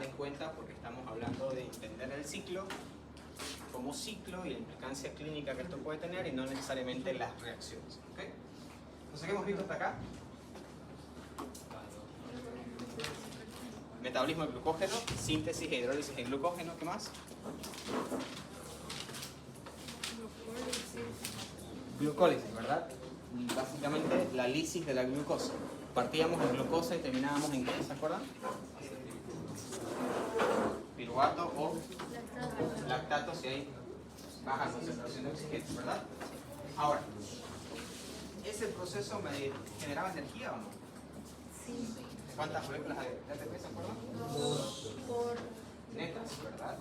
tomar en cuenta porque estamos hablando de entender el ciclo como ciclo y la implicancia clínica que esto puede tener y no necesariamente las reacciones. ¿Okay? Entonces, ¿qué hemos visto hasta acá? Metabolismo de glucógeno, síntesis e hidrólisis de glucógeno. ¿Qué más? Glucólisis, ¿verdad? Básicamente la lisis de la glucosa. Partíamos de glucosa y terminábamos en ¿qué? ¿Se acuerdan? Piruvato o lactato si hay baja concentración de oxígeno, ¿verdad? Ahora, ¿ese proceso me generaba energía o no? Sí. ¿Cuántas moléculas de ATP se acuerdan? 2 por Netas, ¿verdad?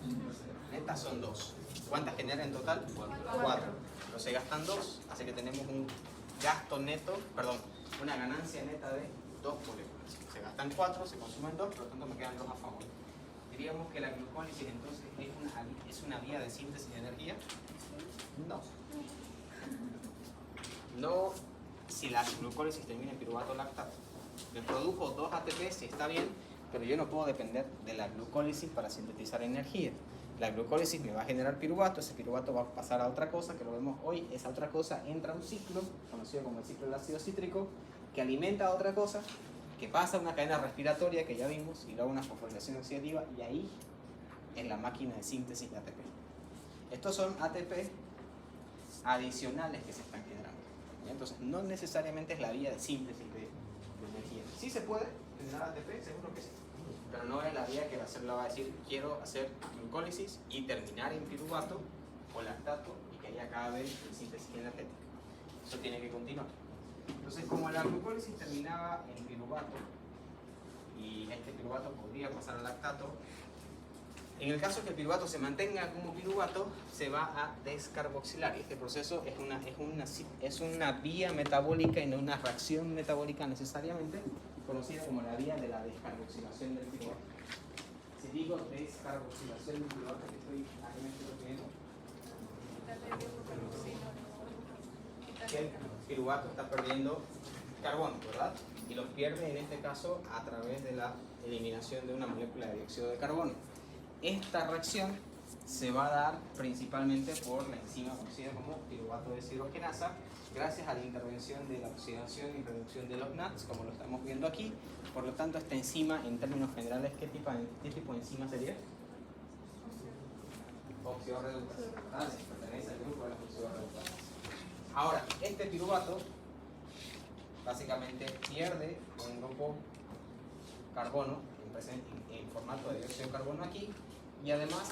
Netas son 2. ¿Cuántas genera en total? 4. Pero se gastan 2, así que tenemos un gasto neto, perdón, una ganancia neta de 2 moléculas. Se gastan 4, se consumen 2, por lo tanto me quedan 2 a favor. Diríamos que la glucólisis entonces es una vía de síntesis de energía. No. No si la glucólisis termina en piruvato lactato. Me produjo 2 ATP, si está bien, pero yo no puedo depender de la glucólisis para sintetizar energía. La glucólisis me va a generar piruvato, ese piruvato va a pasar a otra cosa, que lo vemos hoy. Esa otra cosa entra a un ciclo, conocido como el ciclo del ácido cítrico, que alimenta a otra cosa, que pasa a una cadena respiratoria, que ya vimos, y luego una fosforilación oxidativa, y ahí es la máquina de síntesis de ATP. Estos son ATP adicionales que se están generando. Entonces, no necesariamente es la vía de síntesis de energía. ¿Sí se puede generar ATP? Seguro que sí. Pero no es la vía que va a decir, quiero hacer glucólisis y terminar en piruvato o lactato y que ahí acabe en síntesis energética. Eso tiene que continuar. Entonces, como la glucólisis terminaba en piruvato y este piruvato podría pasar al lactato, en el caso que el piruvato se mantenga como piruvato, se va a descarboxilar. Y este proceso es una vía metabólica y no una reacción metabólica necesariamente, conocida como la vía de la descarboxilación del piruvato. Si digo descarboxilación del piruvato, ¿qué me estoy refiriendo? Que el piruvato está perdiendo carbono, ¿verdad? Y lo pierde en este caso a través de la eliminación de una molécula de dióxido de carbono. Esta reacción se va a dar principalmente por la enzima conocida como piruvato deshidrogenasa, gracias a la intervención de la oxidación y reducción de los NADs, como lo estamos viendo aquí. Por lo tanto, esta enzima, en términos generales, ¿qué tipo de enzima sería? Oxidorreductasa, ¿verdad? Pertenece al grupo de las oxidorreductasas. Ahora, este piruvato básicamente pierde un grupo carbono en formato de dióxido de carbono aquí, y además,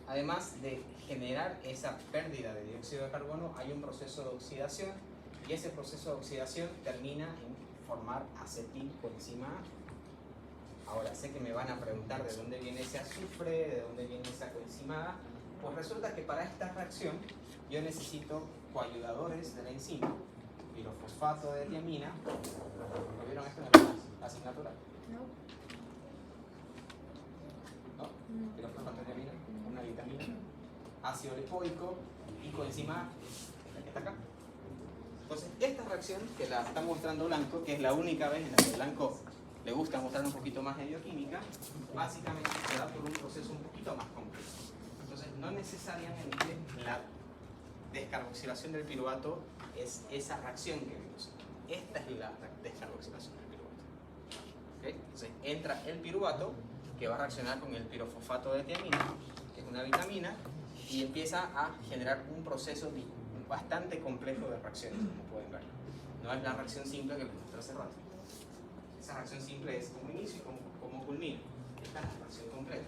además de generar esa pérdida de dióxido de carbono, hay un proceso de oxidación, y ese proceso de oxidación termina en formar acetilcoenzima A. Ahora, sé que me van a preguntar de dónde viene ese azufre, de dónde viene esa coenzima A. Pues resulta que para esta reacción yo necesito coayudadores de la enzima, pirofosfato de tiamina. ¿Lo vieron esto en la asignatura? ¿No? Pirofosfato de tiamina, una vitamina, ácido lipoico y coenzima A, la que está acá. Entonces, esta reacción que la está mostrando Blanco, que es la única vez en la que Blanco le gusta mostrar un poquito más de bioquímica, básicamente se da por un proceso un poquito más complejo. Entonces, no necesariamente la descarboxilación del piruvato es esa reacción que vimos. Esta es la descarboxilación del piruvato. ¿Okay? Entonces, entra el piruvato que va a reaccionar con el pirofosfato de tiamina, que es una vitamina, y empieza a generar un proceso bastante complejo de reacciones, como pueden ver. No es la reacción simple que les mostré hace rato. Esa reacción simple es como inicio y como culmina. Esta es la reacción completa.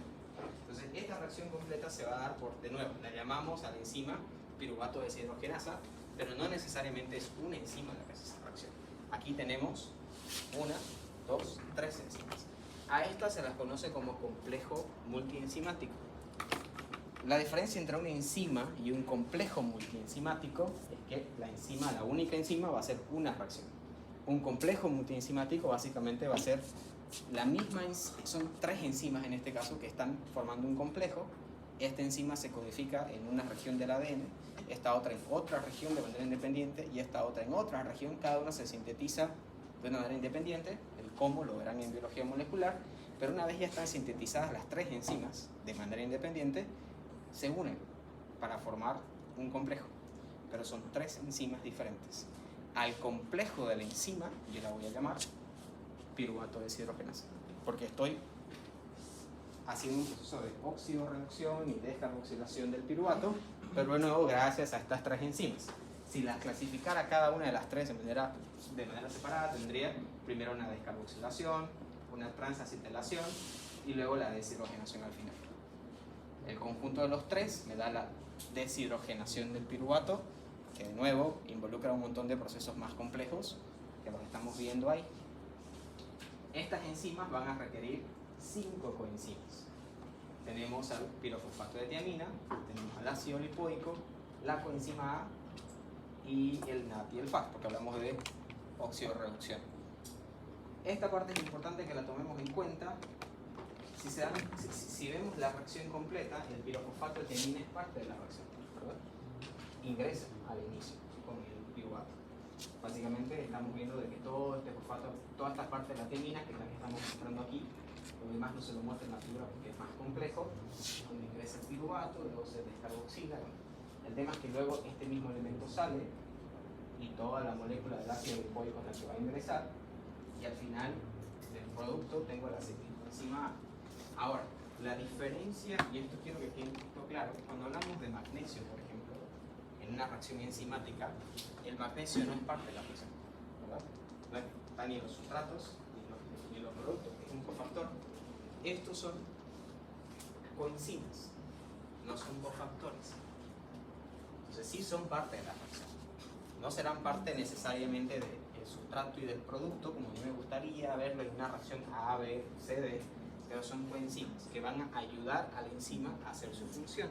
Entonces, esta reacción completa se va a dar por, de nuevo, la llamamos a la enzima piruvato deshidrogenasa, pero no necesariamente es una enzima la que hace esa reacción. Aquí tenemos 1, 2, 3 enzimas. A estas se las conoce como complejo multienzimático. La diferencia entre una enzima y un complejo multienzimático es que la única enzima va a ser una reacción. Un complejo multienzimático básicamente va a ser la misma, son 3 enzimas en este caso que están formando un complejo. Esta enzima se codifica en una región del ADN, esta otra en otra región de manera independiente y esta otra en otra región. Cada una se sintetiza de una manera independiente. El cómo lo verán en biología molecular, pero una vez ya están sintetizadas las 3 enzimas de manera independiente, se unen para formar un complejo, pero son 3 enzimas diferentes. Al complejo de la enzima yo la voy a llamar piruvato deshidrogenasa, porque estoy haciendo un proceso de oxidorreducción y descarboxilación del piruvato, pero de nuevo gracias a estas 3 enzimas. Si las clasificara cada una de las 3 de manera separada, tendría primero una descarboxilación, una transacetalación y luego la deshidrogenación al final. El conjunto de los 3 me da la deshidrogenación del piruvato, que de nuevo involucra un montón de procesos más complejos que los estamos viendo ahí. Estas enzimas van a requerir 5 coenzimas. Tenemos al pirofosfato de tiamina, tenemos al ácido lipoico, la coenzima A y el NAT y el FAS, porque hablamos de oxidorreducción. Esta parte es importante que la tomemos en cuenta. Si vemos la reacción completa, el pirofosfato de tiamina es parte de la reacción, ¿verdad? Ingresa al inicio con el piruvato. Básicamente estamos viendo de que todo este fosfato, toda esta parte de la tiamina, que es la que estamos mostrando aquí, lo demás no se lo muestra en la figura porque es más complejo, donde ingresa el piruvato, luego se descarboxila. El tema es que luego este mismo elemento sale y toda la molécula del ácido lipoico es la que va a ingresar, y al final del producto tengo la acetilcoenzima A. Ahora, la diferencia, y esto quiero que quede un poquito claro, cuando hablamos de magnesio, por ejemplo, en una reacción enzimática, el magnesio no es parte de la reacción, ¿verdad? No está ni en los sustratos ni en los productos, es un cofactor. Estos son coenzimas, no son cofactores. Entonces sí son parte de la reacción. No serán parte necesariamente del sustrato y del producto, como a mí me gustaría verlo en una reacción A, B, C, D, pero son coenzimas que van a ayudar a la enzima a hacer su función.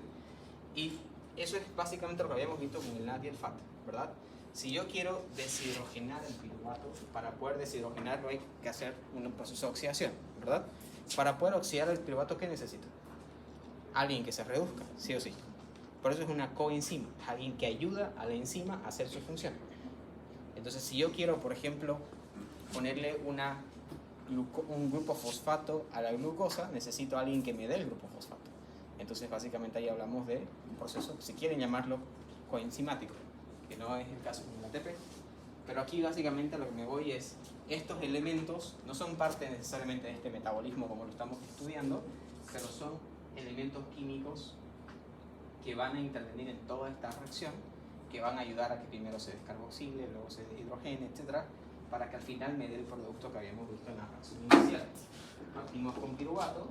Y eso es básicamente lo que habíamos visto con el NAT y el FAT, ¿verdad? Si yo quiero deshidrogenar el piruvato, para poder deshidrogenarlo hay que hacer un proceso de oxidación, ¿verdad? Para poder oxidar el piruvato, ¿qué necesito? Alguien que se reduzca, sí o sí. Por eso es una coenzima, alguien que ayuda a la enzima a hacer su función. Entonces, si yo quiero, por ejemplo, ponerle un grupo fosfato a la glucosa, necesito a alguien que me dé el grupo fosfato. Entonces, básicamente ahí hablamos de un proceso, si quieren llamarlo coenzimático, que no es el caso con el ATP. Pero aquí básicamente a lo que me voy es, estos elementos no son parte necesariamente de este metabolismo como lo estamos estudiando, pero son elementos químicos que van a intervenir en toda esta reacción, que van a ayudar a que primero se descarboxile, luego se deshidrogene, etc., para que al final me dé el producto que habíamos visto en la reacción inicial. Partimos con piruvato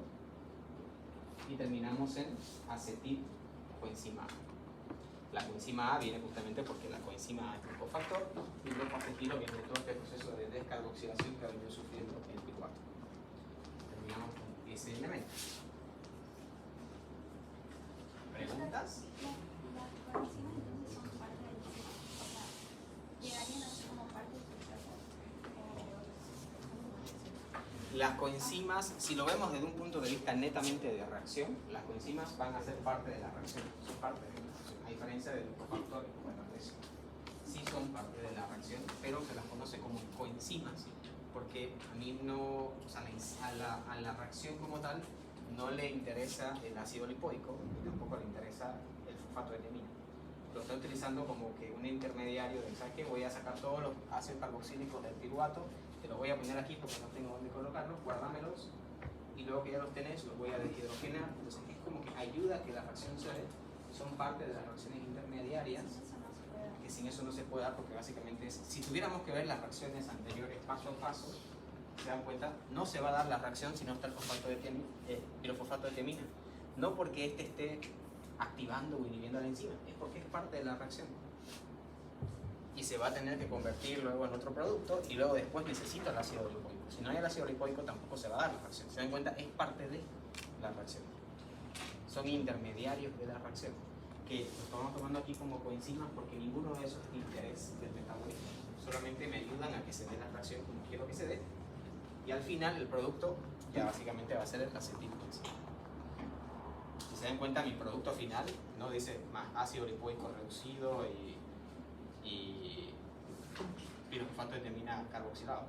y terminamos en acetilcoenzima A. La coenzima A viene justamente porque la coenzima A es un cofactor y el grupo acetilo viene de todo este proceso de descarboxilación que ha venido sufriendo el piruvato. Terminamos con ese elemento. ¿Preguntas? Las coenzimas entonces son parte del proceso, o sea, llegarían a ser como parte del proceso. Las coenzimas, si lo vemos desde un punto de vista netamente de reacción, las coenzimas van a ser parte de la reacción, son parte de la reacción, a diferencia de los cofactores como el magnesio. Sí son parte de la reacción, pero se las conoce como coenzimas, porque a mí no, o sea, a la reacción como tal, no le interesa el ácido lipoico y tampoco le interesa el fosfato de tiamina. Lo estoy utilizando como que un intermediario de, ¿sabes qué? Voy a sacar todos los ácidos carboxílicos del piruvato, te los voy a poner aquí porque no tengo dónde colocarlos, guárdamelos, y luego que ya los tenés, los voy a deshidrogenar. Entonces es como que ayuda a que la reacción se dé, son parte de las reacciones intermediarias, que sin eso no se puede dar, porque básicamente es, si tuviéramos que ver las reacciones anteriores paso a paso, se dan cuenta, no se va a dar la reacción si no está el pirofosfato de tiamina. No porque este esté activando o inhibiendo la enzima, es porque es parte de la reacción. Y se va a tener que convertir luego en otro producto y luego después necesita el ácido lipoico. Si no hay el ácido lipoico tampoco se va a dar la reacción. Se dan cuenta, es parte de la reacción. Son intermediarios de la reacción, que lo estamos tomando aquí como coenzimas porque ninguno de esos es de interés del metabolismo. Solamente me ayudan a que se dé la reacción como quiero que se dé. Y al final el producto ya básicamente va a ser el acetilcoenzima. Si se dan cuenta, mi producto final no dice más ácido lipoico reducido y pirofosfato de tiamina carboxilado.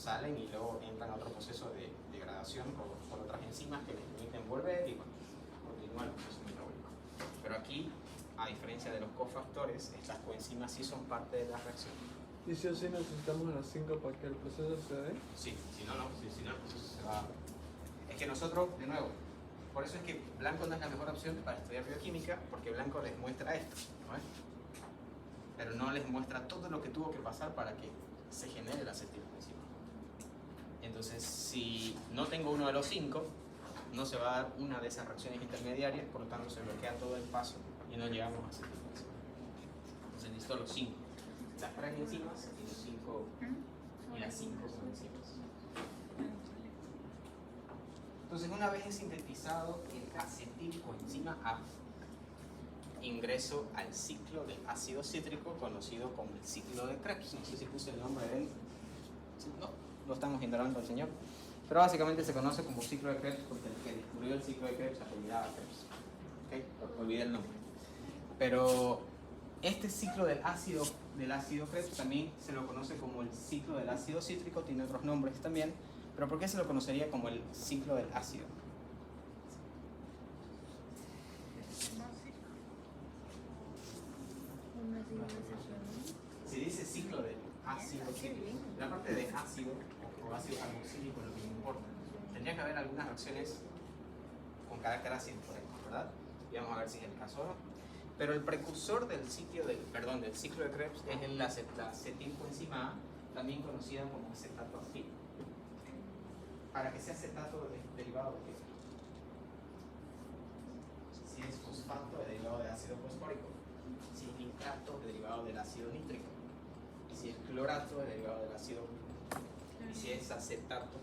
salen y luego entran a otro proceso de degradación por otras enzimas que les permiten volver y bueno, continúa el proceso metabólico. Pero aquí, a diferencia de los cofactores, estas coenzimas sí son parte de la reacción. ¿Y si o sí necesitamos las 5 para que el proceso se dé? Sí, si no, el proceso se va. Es que nosotros, de nuevo, por eso es que blanco no es la mejor opción para estudiar bioquímica, porque blanco les muestra esto, ¿no es? Pero no les muestra todo lo que tuvo que pasar para que se genere la acetilcoenzima. Entonces, si no tengo uno de los 5, no se va a dar una de esas reacciones intermediarias, por lo tanto se bloquea todo el paso y no llegamos a acetilcoenzima. Entonces necesito los 5. Las 3 enzimas y los 5 y las 5 coenzimas. Entonces, una vez sintetizado el acetilcoenzima A, ingreso al ciclo del ácido cítrico conocido como el ciclo de Krebs. No sé si puse el nombre de él. No, lo estamos ignorando al señor. Pero básicamente se conoce como ciclo de Krebs porque el que descubrió el ciclo de Krebs apellidaba Krebs. ¿Okay? Olvidé el nombre. Pero este ciclo del ácido Krebs también se lo conoce como el ciclo del ácido cítrico, tiene otros nombres también. Pero ¿por qué se lo conocería como el ciclo del ácido? Si dice ciclo del ácido cítrico, la parte de ácido o ácido carboxílico es lo que me importa. Tendría que haber algunas reacciones con carácter ácido, por ejemplo, ¿verdad? Y vamos a ver si es el caso o no. Pero el precursor del ciclo de Krebs es la acetilcoenzima A, también conocida como acetato activo. Para que sea acetato derivado de qué? Si es fosfato derivado de ácido fosfórico, si es nitrato derivado del ácido nítrico, y si es clorato derivado del ácido, y si es acetato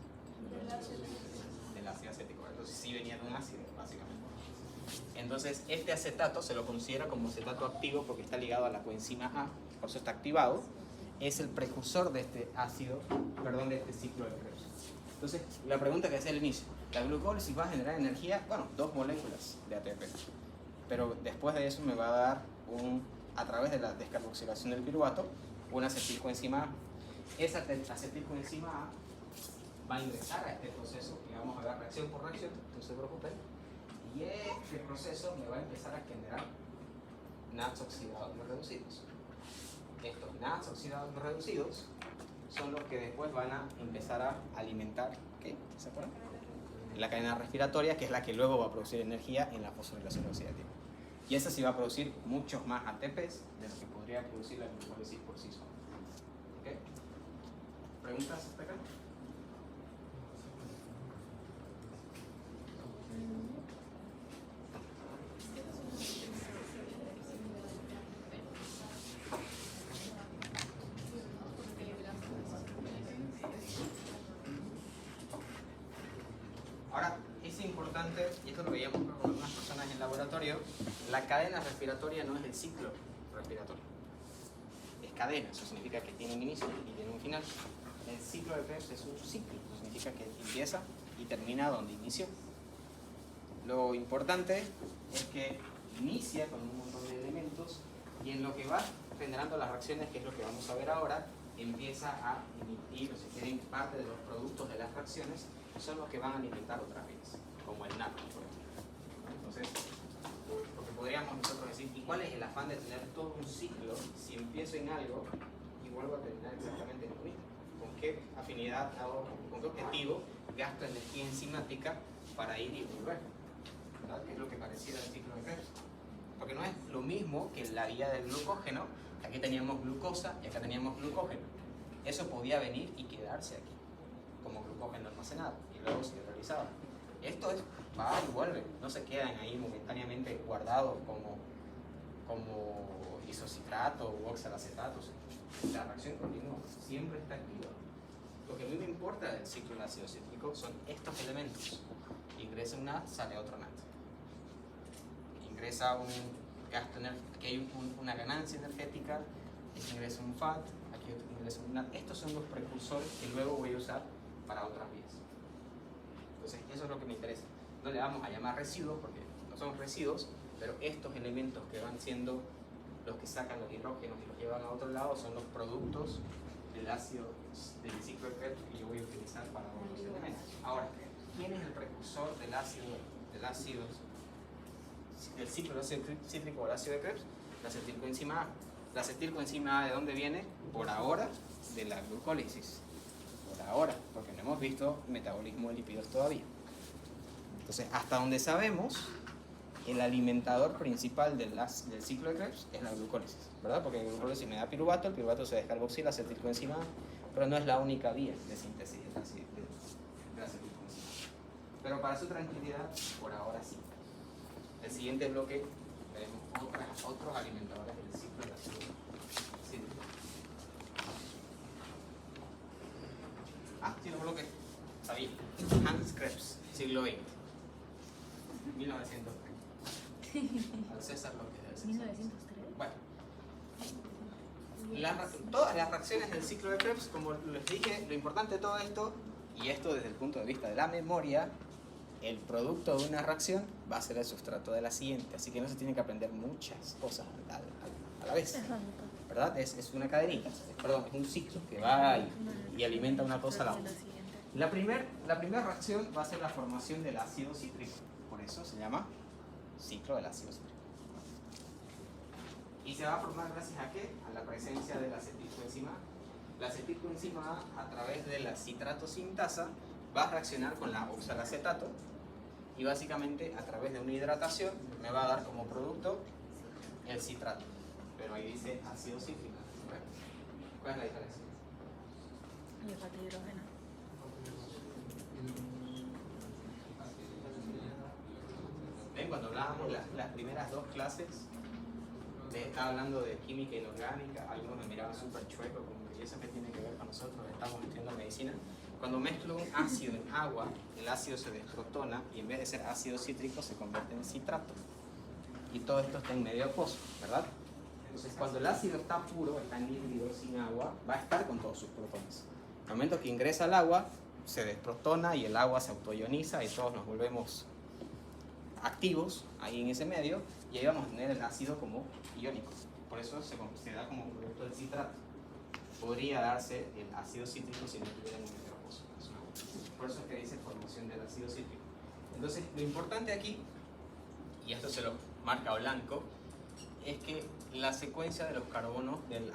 del ácido acético. Entonces sí venía de un ácido, básicamente. Entonces este acetato se lo considera como acetato activo porque está ligado a la coenzima A, por eso está activado. Es el precursor de este de este ciclo de Krebs. Entonces, la pregunta que hacía al inicio, la glucólisis va a generar energía, bueno, 2 moléculas de ATP, pero después de eso me va a dar a través de la descarboxilación del piruvato, una acetilcoenzima A. Esa acetilcoenzima A va a ingresar a este proceso que vamos a ver reacción por reacción, no se preocupen, y este proceso me va a empezar a generar NADS oxidados no reducidos. Estos NADS oxidados no reducidos son los que después van a empezar a alimentar, ¿qué? ¿Se acuerdan? La cadena respiratoria, que es la que luego va a producir energía en la fosforilación oxidativa. Y esa sí va a producir muchos más ATPs de lo que podría producir la glucólisis por sí sola. ¿Okay? ¿Preguntas hasta acá? Ahora, es importante, y esto lo veíamos con algunas personas en el laboratorio, la cadena respiratoria no es el ciclo respiratorio. Es cadena, eso significa que tiene un inicio y tiene un final. El ciclo de Krebs es un ciclo, eso significa que empieza y termina donde inició. Lo importante es que inicia con un montón de elementos y en lo que va generando las reacciones, que es lo que vamos a ver ahora, empieza a emitir, o se quieren parte de los productos de las reacciones, son los que van a alimentar otras vías, como el NAD, por ejemplo. Entonces, porque podríamos nosotros decir, ¿y cuál es el afán de tener todo un ciclo si empiezo en algo y vuelvo a terminar exactamente en lo mismo? ¿Con qué afinidad hago, con qué objetivo gasto energía enzimática para ir y volver? ¿Verdad? Que es lo que pareciera el ciclo de Krebs. Porque no es lo mismo que la vía del glucógeno, que aquí teníamos glucosa y acá teníamos glucógeno. Eso podía venir y quedarse aquí, como glucógeno almacenado, y luego se realizaba. Esto es va y vuelve, no se quedan ahí momentáneamente guardados como isocitrato u oxalacetatos. La reacción continua siempre está activa. Lo que a mí me importa del ciclo del ácido cítrico son estos elementos. Ingresa un NAD, sale otro NAD. Ingresa un gasto energético, aquí hay una ganancia energética, aquí ingresa un FAT, aquí ingresa un NAD. Estos son los precursores que luego voy a usar para otras vías. Entonces, eso es lo que me interesa. No le vamos a llamar residuos porque no son residuos, pero estos elementos que van siendo los que sacan los hidrógenos y los llevan a otro lado son los productos del ácido del ciclo de Krebs que yo voy ¿quién es el precursor del ciclo del ácido cítrico o el ácido de Krebs? La acetilcoenzima A. La acetilcoenzima A, ¿de dónde viene? Por ahora, de la glucólisis. Por ahora, porque no hemos visto metabolismo de lípidos todavía. Entonces, hasta donde sabemos, el alimentador principal del ciclo de Krebs es la glucólisis, ¿verdad? Porque la glucólisis me da piruvato, el piruvato se descarboxila, acetilcoenzima A, pero no es la única vía de síntesis de la acetilcoenzima. Pero para su tranquilidad, por ahora sí. El siguiente bloque veremos otros alimentadores del ciclo del ácido cítrico. Sí, los bloques. Sabía. Hans Krebs, siglo XX. 1930. Al César lo que es. 1903. Bueno. Todas las reacciones del ciclo de Krebs, como les dije, lo importante de todo esto, y esto desde el punto de vista de la memoria, el producto de una reacción va a ser el sustrato de la siguiente, así que no se tienen que aprender muchas cosas a la vez, ¿verdad? Es una cadenita, perdón, es un ciclo que va y alimenta una cosa a la otra. La primera reacción va a ser la formación del ácido cítrico, por eso se llama ciclo del ácido cítrico. ¿Y se va a formar gracias a qué? A la presencia de la acetilcoenzima A. La acetilcoenzima A, a través de la citrato sintasa, va a reaccionar con la oxalacetato y básicamente a través de una hidratación me va a dar como producto el citrato. Pero ahí dice ácido cítrico. ¿Cuál es la diferencia? Y el de hidrógeno. ¿Ven? Cuando hablábamos las primeras dos clases, estaba hablando de química inorgánica, algunos me miraban súper chueco, como que eso que tiene que ver con nosotros, estamos estudiando medicina. Cuando mezclo un ácido en agua, el ácido se desprotona y en vez de ser ácido cítrico se convierte en citrato. Y todo esto está en medio acuoso, ¿verdad? Entonces, cuando el ácido está puro, está nítrido, sin agua, va a estar con todos sus protones. En el momento que ingresa al agua, se desprotona y el agua se autoioniza y todos nos volvemos activos ahí en ese medio y ahí vamos a tener el ácido como iónico. Por eso se da como producto del citrato. Podría darse el ácido cítrico si no tuviera un medio acuoso. Por eso es que dice formación del ácido cítrico. Entonces, lo importante aquí, y esto se lo marca blanco, es que la secuencia de los carbonos del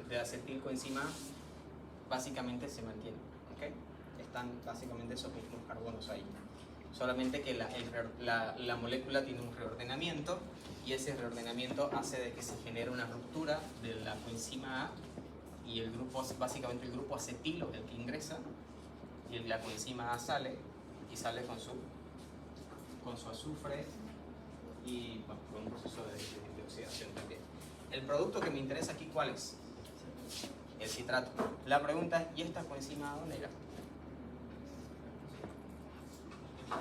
de acetilcoenzima básicamente se mantiene, ¿okay? Están básicamente esos mismos carbonos ahí. Solamente que la molécula tiene un reordenamiento y ese reordenamiento hace de que se genere una ruptura de la coenzima A y el grupo, básicamente el grupo acetilo, el que ingresa, y la coenzima A sale y sale con su azufre y bueno, con un proceso de oxidación también. El producto que me interesa aquí, ¿cuál es? El citrato. La pregunta es, ¿y esta coenzima A dónde irá?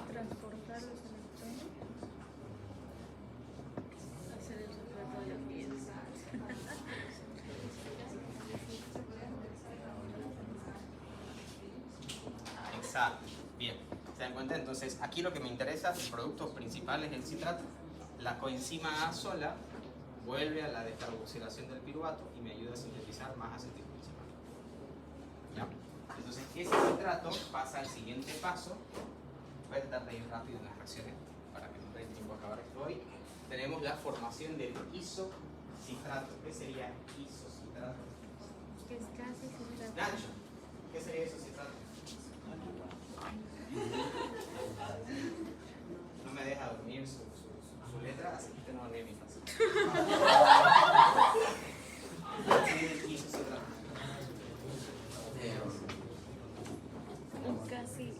Transportar los electrones. Hacer el sustrato de la pieza. Exacto. Bien. ¿Se dan cuenta? Entonces, aquí lo que me interesa, el producto principal es el citrato. La coenzima A sola vuelve a la descarboxilación del piruvato y me ayuda a sintetizar más acetilcoenzima. ¿Ya? Entonces, ese citrato pasa al siguiente paso. Voy a tratar de ir rápido en las reacciones para que no dé tiempo a acabar esto hoy. Tenemos la formación del isocitrato. ¿Qué sería isocitrato? Que es casi citrato. Nacho, ¿qué sería isocitrato? No me deja dormir su letra, así que usted no dormir en mi casa. Isocitrato. Un casi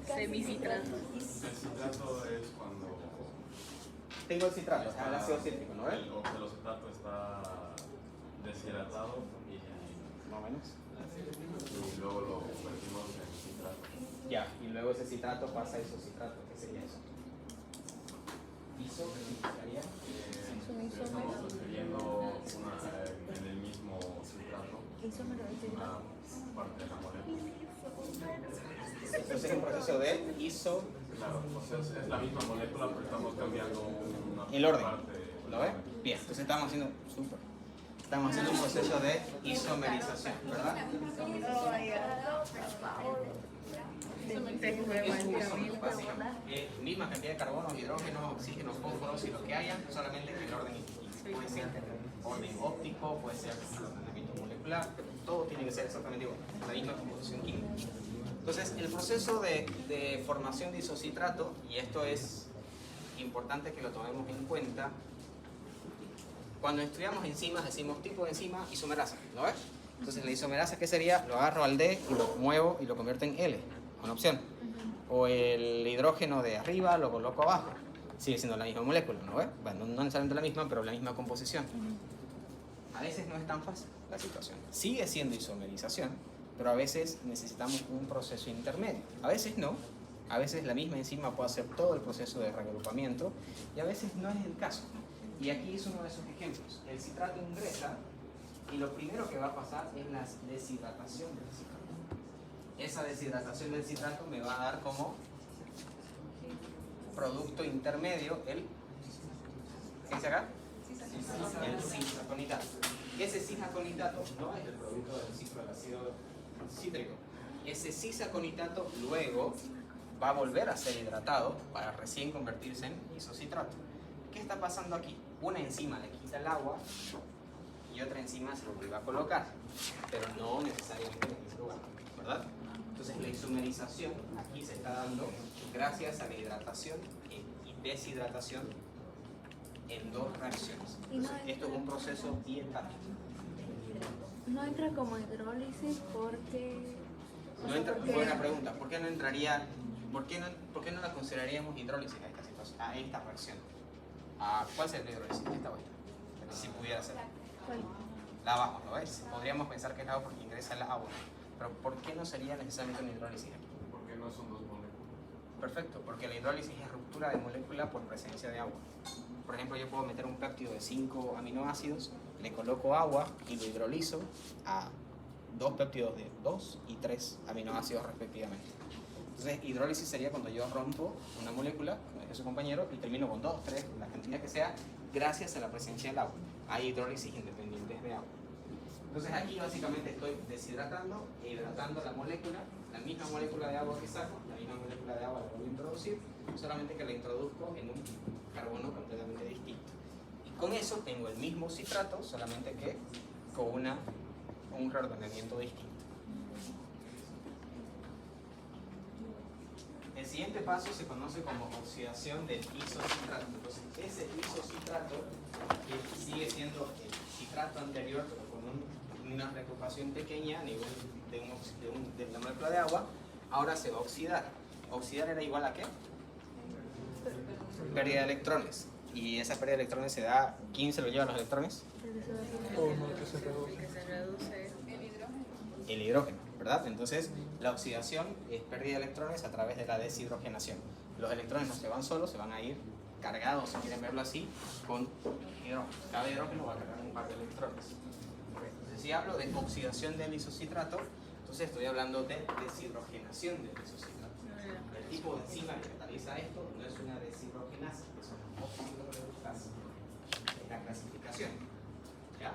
semicitrato. El citrato es cuando Tengo el citrato, el ácido cítrico, ¿no ves? el oxalocetato está deshidratado Más o menos. y luego lo convertimos en citrato. Ya, y luego ese citrato pasa a isocitrato. ¿Qué sería eso? Iso, ¿qué significaría? Estamos transfiriendo en el mismo citrato una parte de la molécula. Entonces es un proceso de iso. Claro, o sea, es la misma molécula, pero estamos cambiando una El orden. parte. ¿Lo ves? Bien, entonces estamos haciendo Estamos haciendo un proceso de isomerización, ¿verdad? Es un isómero, básicamente. Misma cantidad de carbono, hidrógeno, oxígeno, fósforos y lo que haya, solamente que el orden puede ser orden óptico, puede ser ordenamiento molecular, todo tiene que ser exactamente igual, la misma composición química. Entonces, el proceso de formación de isocitrato, y esto es importante que lo tomemos en cuenta, cuando estudiamos enzimas decimos tipo de enzima, isomerasa, ¿no ves? Entonces la isomerasa, ¿qué sería? Lo agarro al D y lo muevo y lo convierto en L, una opción. O el hidrógeno de arriba lo coloco abajo, sigue siendo la misma molécula, ¿no ves? Bueno, no necesariamente la misma, pero la misma composición. A veces no es tan fácil la situación. Sigue siendo isomerización, pero a veces necesitamos un proceso intermedio. A veces no. A veces la misma enzima puede hacer todo el proceso de reagrupamiento y a veces no es el caso. Y aquí es uno de esos ejemplos. El citrato ingresa y lo primero que va a pasar es la deshidratación del citrato. Esa deshidratación del citrato me va a dar como producto intermedio el... ¿Qué dice acá? El cisaconidato. Ese cisaconidato no es el producto del ciclo del ácido cítrico. Ese cisaconidato luego va a volver a ser hidratado para recién convertirse en isocitrato. ¿Qué está pasando aquí? Una enzima le quita el agua y otra enzima se lo vuelve a colocar, pero no necesariamente en el mismo lugar, ¿verdad? Entonces la isomerización aquí se está dando gracias a la hidratación y deshidratación en dos reacciones. Entonces, esto es un proceso diatámico. No entra como hidrólisis porque... No entra, buena pregunta. ¿Por qué no entraría? ¿Por qué no la consideraríamos hidrólisis a esta situación, a esta reacción? ¿Cuál sería la hidrólisis? ¿Esta o esta? Si pudiera ser. ¿Cuál? La abajo, ¿lo ves? Podríamos pensar que es la agua porque ingresa el agua. Pero ¿por qué no sería necesariamente una hidrólisis aquí? Porque no son dos moléculas. Perfecto, porque la hidrólisis es ruptura de molécula por presencia de agua. Por ejemplo, yo puedo meter un péptido de 5 aminoácidos, le coloco agua y lo hidrolizo a dos péptidos de 2 y 3 aminoácidos respectivamente. Entonces, hidrólisis sería cuando yo rompo una molécula, como dice su compañero, y termino con 2, 3, la cantidad que sea, gracias a la presencia del agua. Hay hidrólisis independientes de agua. Entonces, aquí básicamente estoy deshidratando e hidratando la molécula, la misma molécula de agua que saco, la misma molécula de agua la voy a introducir, solamente que la introduzco en un carbono completamente distinto. Y con eso tengo el mismo citrato, solamente que con un reordenamiento distinto. El siguiente paso se conoce como oxidación del isocitrato. Entonces, ese isocitrato, que sigue siendo el citrato anterior, pero con una reagrupación pequeña a nivel de la molécula de agua, ahora se va a oxidar. ¿Oxidar era igual a qué? Pérdida de electrones. Y esa pérdida de electrones se da... ¿Quién se lo lleva los electrones? no, que se reduce. El hidrógeno, ¿verdad? Entonces, la oxidación es pérdida de electrones a través de la deshidrogenación. Los electrones no se van solos, se van a ir cargados, si quieren verlo así, con hidrógeno. Cada hidrógeno va a cargar un par de electrones. Entonces, si hablo de oxidación del isocitrato, entonces estoy hablando de deshidrogenación del isocitrato. El tipo de enzima que cataliza esto no es una deshidrogenasa, es una oxidorreductasa. Es la clasificación. ¿Ya?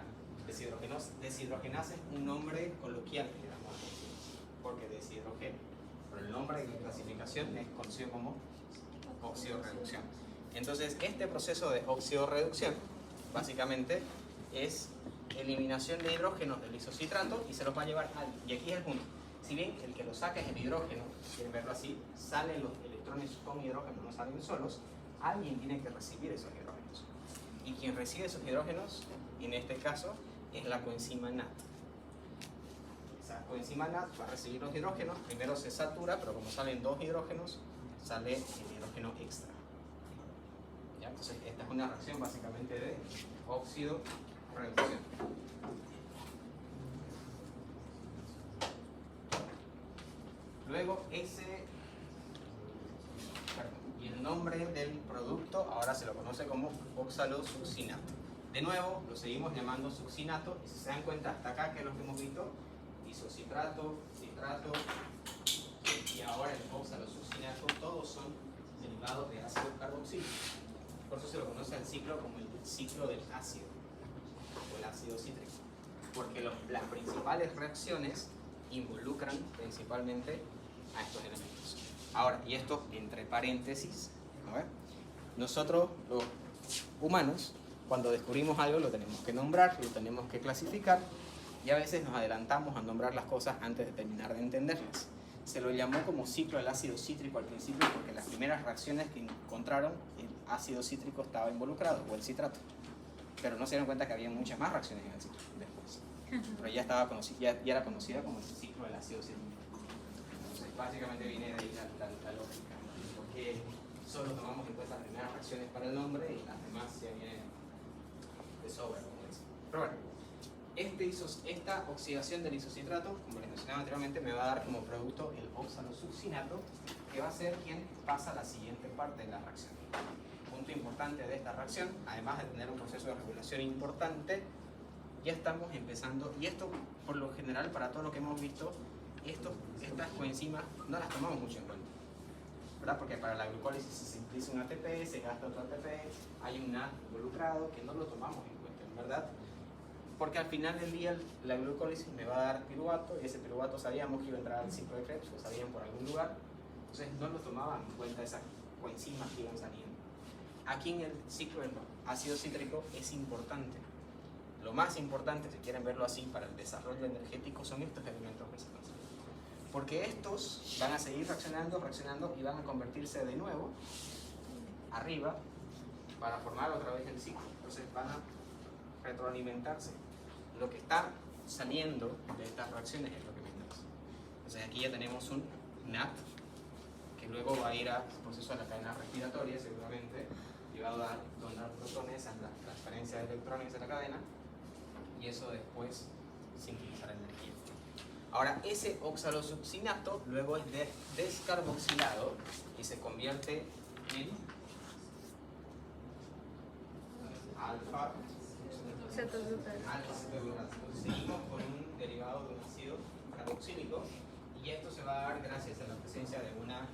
Deshidrogenasa es un nombre coloquial que le damos a la enzima, porque deshidrogena. Pero el nombre de clasificación es conocido como oxidorreducción. Entonces, este proceso de oxidorreducción básicamente es eliminación de hidrógenos del isocitrato y se los va a llevar al... Y aquí es el punto. Si bien el que lo saca es el hidrógeno, quieren verlo así, salen los electrones con hidrógeno, no salen solos, alguien tiene que recibir esos hidrógenos. Y quien recibe esos hidrógenos, en este caso, es la coenzima NAT. Esa coenzima NAT va a recibir los hidrógenos, primero se satura, pero como salen dos hidrógenos, sale el hidrógeno extra. ¿Ya? Entonces, esta es una reacción básicamente de óxido-reducción. Luego, y el nombre del producto ahora se lo conoce como oxalosuccinato. De nuevo, lo seguimos llamando succinato, y si se dan cuenta, hasta acá, que es lo que hemos visto, isocitrato, citrato, y ahora el oxalosuccinato, todos son derivados de ácido carboxílico. Por eso se lo conoce al ciclo como el ciclo del ácido, o el ácido cítrico. Porque las principales reacciones involucran principalmente a estos elementos. Ahora, y esto entre paréntesis, ¿no? Nosotros los humanos, cuando descubrimos algo lo tenemos que nombrar, lo tenemos que clasificar, y a veces nos adelantamos a nombrar las cosas antes de terminar de entenderlas. Se lo llamó como ciclo del ácido cítrico al principio porque las primeras reacciones que encontraron, el ácido cítrico estaba involucrado, o el citrato. Pero no se dieron cuenta que había muchas más reacciones en el ciclo después. Pero ya era conocida como el ciclo del ácido cítrico. Entonces, básicamente viene de ahí la lógica, ¿no? Porque solo tomamos en cuenta las primeras reacciones para el nombre y las demás ya vienen de sobra, como dicen. Pero bueno, esta oxidación del isocitrato, como les mencionaba anteriormente, me va a dar como producto el oxalosuccinato, que va a ser quien pasa a la siguiente parte de la reacción. Punto importante de esta reacción, además de tener un proceso de regulación importante, ya estamos empezando, y esto por lo general para todo lo que hemos visto, estas coenzimas no las tomamos mucho en cuenta, ¿verdad? Porque para la glucólisis se utiliza un ATP, se gasta otro ATP, hay un NAD involucrado que no lo tomamos en cuenta, ¿verdad? Porque al final del día la glucólisis me va a dar piruvato, y ese piruvato sabíamos que iba a entrar al ciclo de Krebs, lo sabían por algún lugar, entonces no lo tomaban en cuenta esas coenzimas que iban saliendo. Aquí en el ciclo del ácido cítrico es importante. Lo más importante, si quieren verlo así, para el desarrollo energético son estos elementos principales. Porque estos van a seguir reaccionando y van a convertirse de nuevo arriba para formar otra vez el ciclo. Entonces van a retroalimentarse. Lo que está saliendo de estas reacciones es lo que me interesa. Entonces aquí ya tenemos un NAT que luego va a ir al proceso de la cadena respiratoria seguramente y va a donar protones a la transferencia de electrones de la cadena, y eso después sintetizar energía. Ahora, ese oxalosuccinato luego es descarboxilado y se convierte en alfa cetodurasa. Seguimos con un derivado de un ácido carboxílico, y esto se va a dar gracias a la presencia de una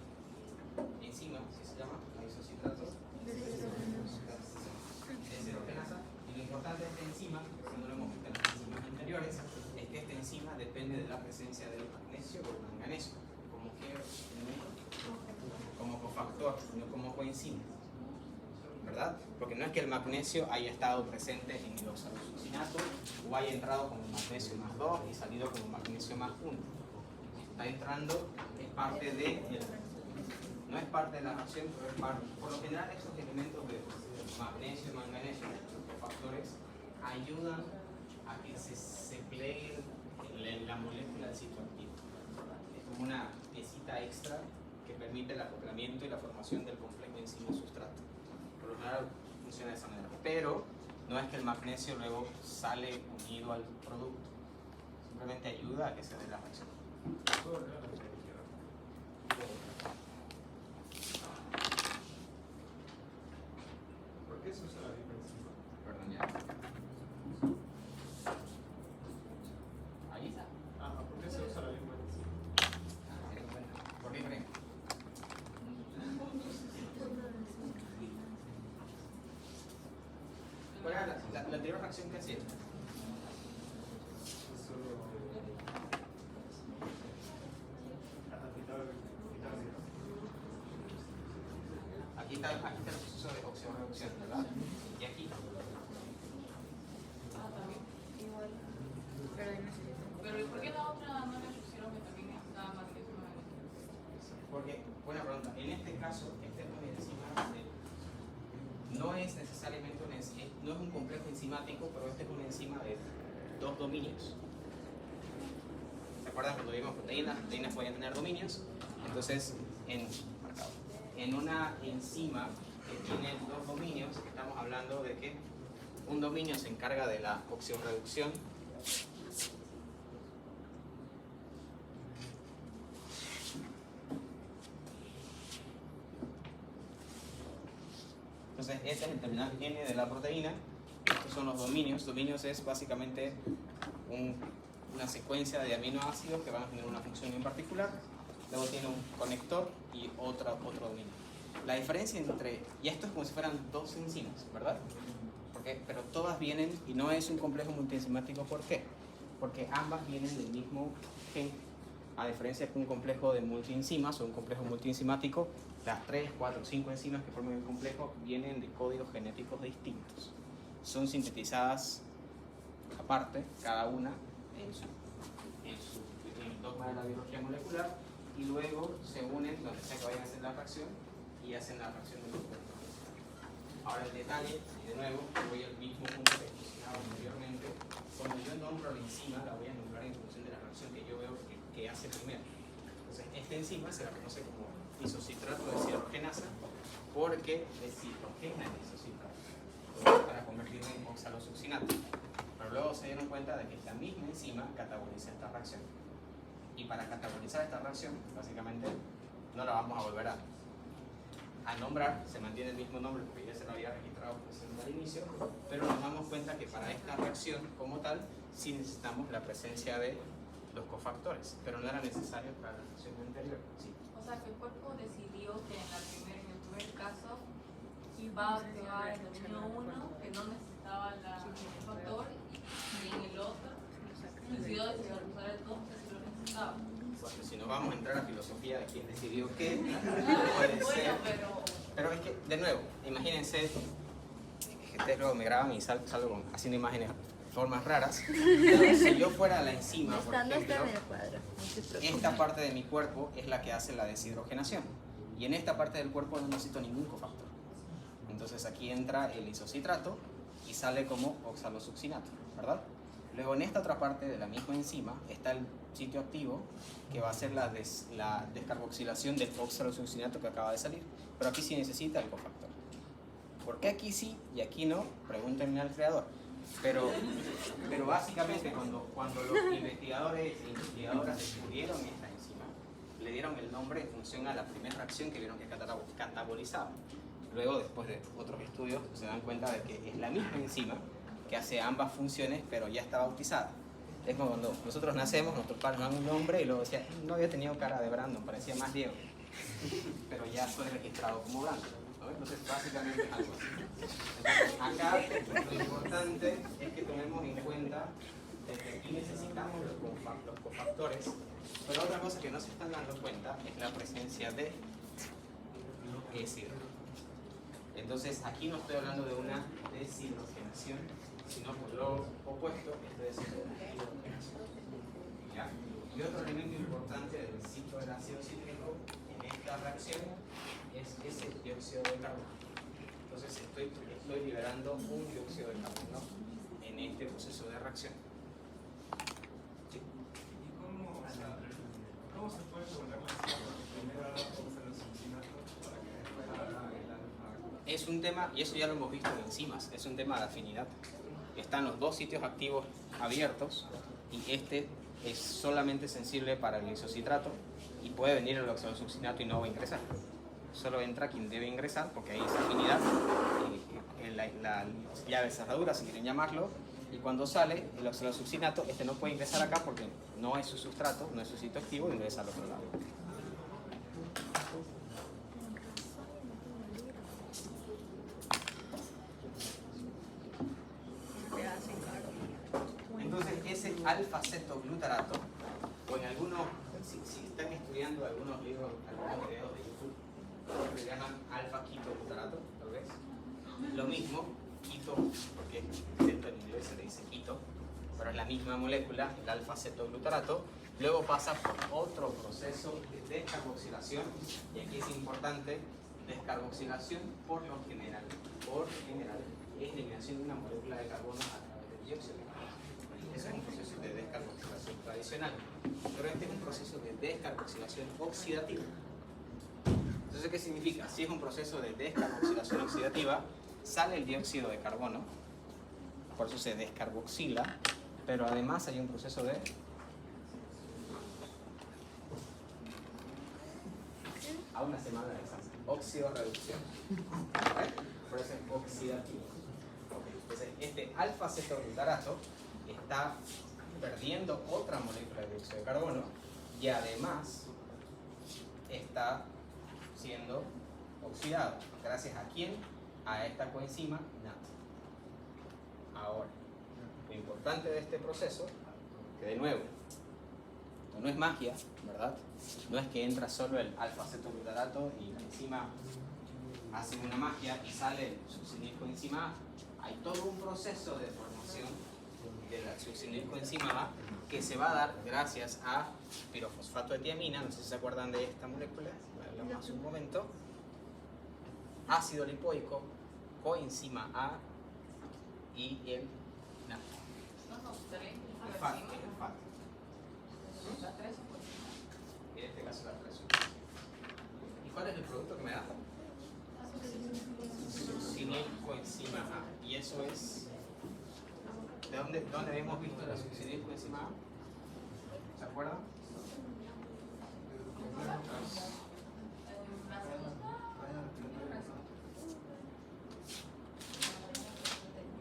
enzima, ¿sí se llama? La isocitrato deshidrogenasa. Y lo importante de esta enzima, que no lo hemos visto en las enzimas anteriores, es que esta enzima depende de la presencia del magnesio o el manganeso, como cofactor, no como coenzima, ¿verdad? Porque no es que el magnesio haya estado presente en el oxalosuccinato o haya entrado como magnesio más 2 y salido como magnesio más 1. Está entrando, es parte de no es parte de la reacción, pero es parte. Por lo general, estos elementos de magnesio y manganeso, estos cofactores, ayudan a que se plegue la molécula del sitio activo. Es como una piecita extra que permite el acoplamiento y la formación del complejo enzima-sustrato. Por lo general funciona de esa manera. Pero no es que el magnesio luego sale unido al producto. Simplemente ayuda a que se dé la reacción. ¿Por qué se usa la misma enzima? Perdón, ya. Ahí está. Ah, ¿por qué se usa la misma enzima? ¿Por qué creen? ¿Cuál era la anterior reacción que hacía? Aquí está el proceso de oxidorreducción, ¿verdad? Y aquí. Pero ¿y por qué la otra no le pusieron que también estaba magnesio? Porque, buena pregunta, en este caso, este es una enzima no es necesariamente no es un complejo enzimático, pero este es una enzima de 2 dominios. ¿Se acuerdan cuando vimos proteínas? Las proteínas pueden tener dominios. Entonces, en una enzima que tiene 2 dominios, estamos hablando de que un dominio se encarga de la oxidorreducción Entonces, este es el terminal N de la proteína. Estos son los dominios. Dominios es básicamente una secuencia de aminoácidos que van a tener una función en particular. Luego tiene un conector y otro dominio. La diferencia y esto es como si fueran 2 enzimas, ¿verdad? Pero todas vienen, y no es un complejo multienzimático, ¿por qué? Porque ambas vienen del mismo gen, a diferencia de un complejo de multienzimas o un complejo multienzimático, las 3, 4, 5 enzimas que forman el complejo vienen de códigos genéticos distintos. Son sintetizadas aparte, cada una en el dogma de la biología molecular, y luego se unen donde sea que vayan a hacer la reacción y hacen la reacción de los cuerpos. Ahora el detalle, y de nuevo voy al mismo punto que mencionaba anteriormente, cuando yo nombro la enzima la voy a nombrar en función de la reacción que yo veo que hace primero. Entonces esta enzima se la conoce como isocitrato de deshidrogenasa porque deshidrogena el isocitrato para convertirlo en oxalosuccinato. Pero luego se dieron cuenta de que la misma enzima cataboliza esta reacción. Y para catabolizar esta reacción, básicamente, no la vamos a volver a nombrar, se mantiene el mismo nombre porque ya se lo había registrado al inicio, pero nos damos cuenta que para esta reacción como tal sí necesitamos la presencia de los cofactores, pero no era necesario para la reacción anterior. Sí. O sea, que el cuerpo decidió que en el primer caso iba a activar el dominio 1, que no necesitaba el factor, y en el otro decidió desarrollar el 2, que sí lo necesitaba. Bueno, si nos vamos a entrar a filosofía de quién decidió qué, puede ser. Bueno, Pero es que, de nuevo, imagínense que ustedes luego me graban y salgo haciendo imágenes de formas raras. Si yo fuera la enzima, por No ejemplo, está en el cuadro. No se preocupe. esta parte de mi cuerpo es la que hace la deshidrogenación. Y en esta parte del cuerpo no necesito ningún cofactor. Entonces aquí entra el isocitrato y sale como oxalosuccinato, ¿verdad? Luego en esta otra parte de la misma enzima está el sitio activo que va a hacer la descarboxilación del oxalosuccinato que acaba de salir. Pero aquí sí necesita el cofactor. ¿Por qué aquí sí y aquí no? Pregúntenle al creador. Pero básicamente cuando los investigadores e investigadoras descubrieron esta enzima, le dieron el nombre en función a la primera reacción que vieron que catabolizaba. Luego, después de otros estudios, se dan cuenta de que es la misma enzima que hace ambas funciones, pero ya está bautizada. Es como cuando nosotros nacemos, nuestros padres nos dan un nombre y luego decían, no había tenido cara de Brandon, parecía más Diego, pero ya fue registrado como Brandon, ¿no? Entonces, básicamente es algo así. Entonces, acá lo importante es que tomemos en cuenta que aquí necesitamos los cofactores, pero otra cosa que no se están dando cuenta es la presencia de deshidrogenación. Entonces, aquí no estoy hablando de una deshidrogenación, sino por lo opuesto, esto es deshidrogenación. ¿Ya? Y otro elemento importante del ciclo del ácido cítrico en esta reacción es ese dióxido de carbono. Entonces, estoy liberando un dióxido de carbono en este proceso de reacción. ¿Sí? ¿Y cómo se puede poner la primera oxalosuccinato para que después haga el alfa? Es un tema, y eso ya lo hemos visto en enzimas, es un tema de afinidad. Están los dos sitios activos abiertos y este es solamente sensible para el isocitrato y puede venir el oxalosuccinato y no va a ingresar. Solo entra quien debe ingresar porque ahí es afinidad, la llave de cerradura, si quieren llamarlo, y cuando sale el oxalosuccinato, este no puede ingresar acá porque no es su sustrato, no es su sitio activo y ingresa al otro lado. Entonces ese alfa-cetoglutarato, o en algunos, si están estudiando algunos libros, algunos videos de YouTube, que se llaman alfa-ketoglutarato, tal vez, lo mismo, keto, porque ceto en inglés se le dice keto, pero es la misma molécula, el alfa-cetoglutarato, luego pasa por otro proceso de descarboxilación, y aquí es importante, descarboxilación por lo general, es eliminación de una molécula de carbono a través del dióxido de carbono. Ese es un proceso de descarboxilación tradicional, pero este es un proceso de descarboxilación oxidativa. Entonces, ¿qué significa? Si es un proceso de descarboxilación oxidativa, sale el dióxido de carbono, por eso se descarboxila, pero además hay un proceso de a una semana de esa oxidorreducción. ¿Vale? Por eso es oxidativo. Okay. Entonces, este alfa-cetoglutarato está perdiendo otra molécula de dióxido de carbono y además está siendo oxidado. ¿Gracias a quién? A esta coenzima NAT. Ahora, lo importante de este proceso, que de nuevo, no es magia, ¿verdad? No es que entra solo el alfa-cetoglutarato y la enzima hace una magia y sale el succinilcoenzima A. Hay todo un proceso de formación de la succinilcoenzima A que se va a dar gracias a pirofosfato de tiamina. No sé si se acuerdan de esta molécula, la hablamos hace un momento. Ácido lipoico, coenzima A y el nafta. No, no, tres. El FAT, que es el FAT. Las tres son por En este caso la 3. ¿Y cuál es el producto que me da? Succinilcoenzima A. Y eso es... ¿De dónde habíamos visto la succinilcoenzima A? ¿Se acuerdan?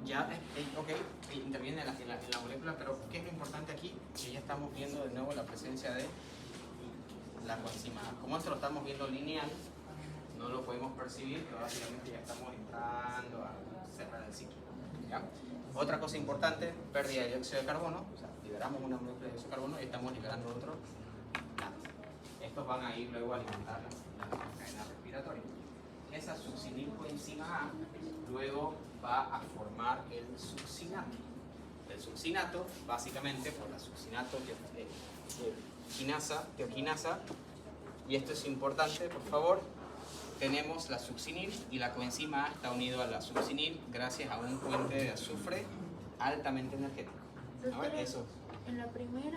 Ya, ok, interviene en la molécula, pero ¿qué es lo importante aquí? Que ya estamos viendo de nuevo la presencia de la coenzima A. Como esto lo estamos viendo lineal, no lo podemos percibir, pero básicamente ya estamos entrando a cerrar el ciclo. ¿Ya? Otra cosa importante, pérdida de dióxido de carbono, o sea, liberamos una molécula de dióxido de carbono y estamos liberando otro. Estos van a ir luego a alimentar la cadena respiratoria. Esa succinilcoenzima A luego va a formar el succinato. El succinato, básicamente, por la succinato teoquinasa, y esto es importante, por favor, tenemos la succinil y la coenzima A está unido a la succinil gracias a un puente de azufre altamente energético. A ver, eso. En el primer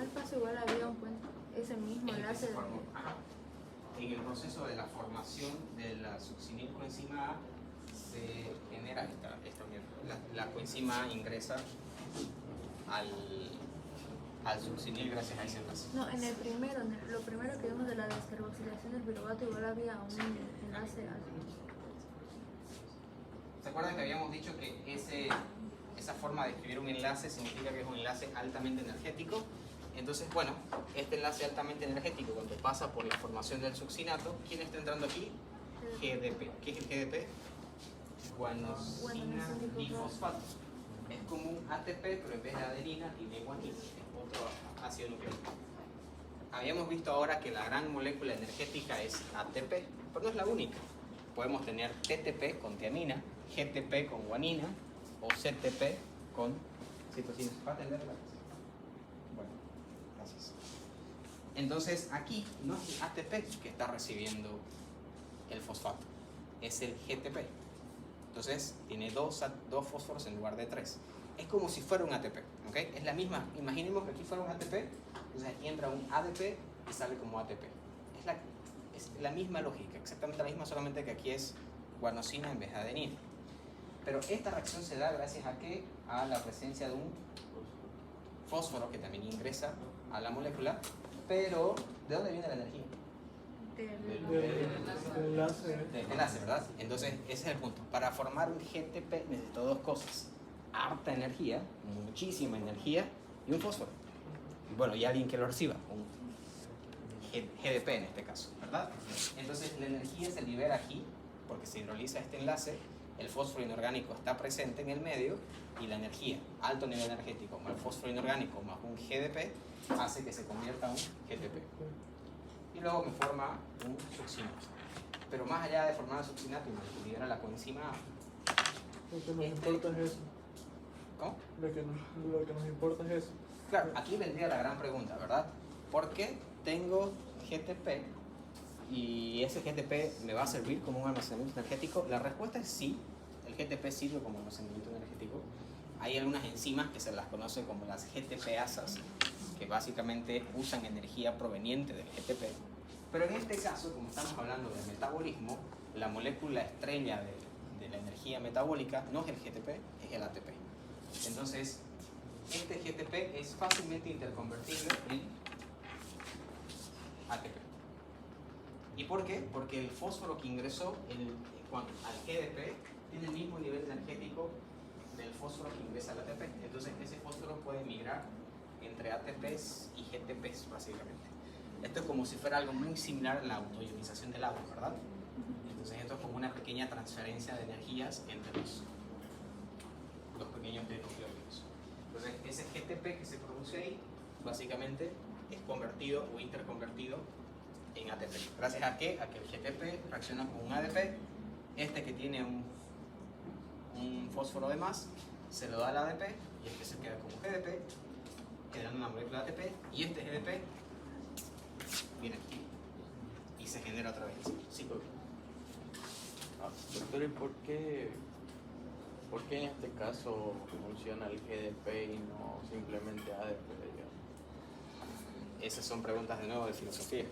paso igual había un puente, ese mismo Es el que enlace. se formó. Ajá. En el proceso de la formación de la succinilcoenzima A se genera esta unión. La coenzima A ingresa al succinil gracias a ese enlace. No, en el primero, lo primero que vimos de la descarboxilación del piruvato igual había un enlace al... ¿Se acuerdan que habíamos dicho que esa forma de escribir un enlace significa que es un enlace altamente energético? Entonces, bueno, este enlace altamente energético, cuando pasa por la formación del succinato, ¿quién está entrando aquí? GDP. ¿Qué es el GDP? Guanosina difosfato. Es como un ATP, pero en vez de adenina tiene guanina, es otro ácido nucleico. Habíamos visto ahora que la gran molécula energética es ATP, pero no es la única. Podemos tener TTP con tiamina, GTP con guanina o CTP con citosina. ¿Va a entenderla? Bueno, gracias. Entonces aquí no es el ATP que está recibiendo el fosfato, es el GTP. Entonces tiene dos fósforos en lugar de 3. Es como si fuera un ATP, ¿ok? Es la misma, imaginemos que aquí fuera un ATP, entonces aquí entra un ADP y sale como ATP. Es la misma lógica, exactamente la misma, solamente que aquí es guanosina en vez de adenina. Pero esta reacción se da gracias a ¿qué? A la presencia de un fósforo que también ingresa a la molécula, pero ¿de dónde viene la energía? Del enlace. Del enlace, ¿verdad? Entonces, ese es el punto. Para formar un GTP necesito dos cosas. Harta energía, muchísima energía y un fósforo. Bueno, y alguien que lo reciba, un GDP en este caso, ¿verdad? Entonces, la energía se libera aquí porque se hidroliza este enlace, el fósforo inorgánico está presente en el medio y la energía, alto nivel energético, más el fósforo inorgánico más un GDP, hace que se convierta en un GTP. Y luego me forma un succinato. Pero más allá de formar un succinato, me libera la coenzima A. Lo que nos importa es eso. ¿Cómo? Lo que nos importa es eso. Claro, aquí vendría la gran pregunta, ¿verdad? ¿Por qué tengo GTP y ese GTP me va a servir como un almacenamiento energético? La respuesta es sí, el GTP sirve como almacenamiento energético. Hay algunas enzimas que se las conoce como las GTPasas, que básicamente usan energía proveniente del GTP. Pero en este caso, como estamos hablando de metabolismo, la molécula estrella de la energía metabólica no es el GTP, es el ATP. Entonces, este GTP es fácilmente interconvertible en ATP. ¿Y por qué? Porque el fósforo que ingresó al GDP tiene el mismo nivel energético del fósforo que ingresa al ATP. Entonces, ese fósforo puede migrar entre ATPs y GTPs, básicamente. Esto es como si fuera algo muy similar a la autoionización del agua, ¿verdad? Entonces, esto es como una pequeña transferencia de energías entre los pequeños nucleótidos. Entonces, ese GTP que se produce ahí, básicamente es convertido o interconvertido en ATP. ¿Gracias a qué? A que el GTP reacciona con un ADP. Este que tiene un fósforo de más se lo da al ADP y este se queda como GDP, generando una molécula de ATP, y este GDP viene aquí y se genera otra vez. Sí. Doctor, ¿y por qué en este caso funciona el GDP y no simplemente ADP? Esas son preguntas de nuevo de filosofía.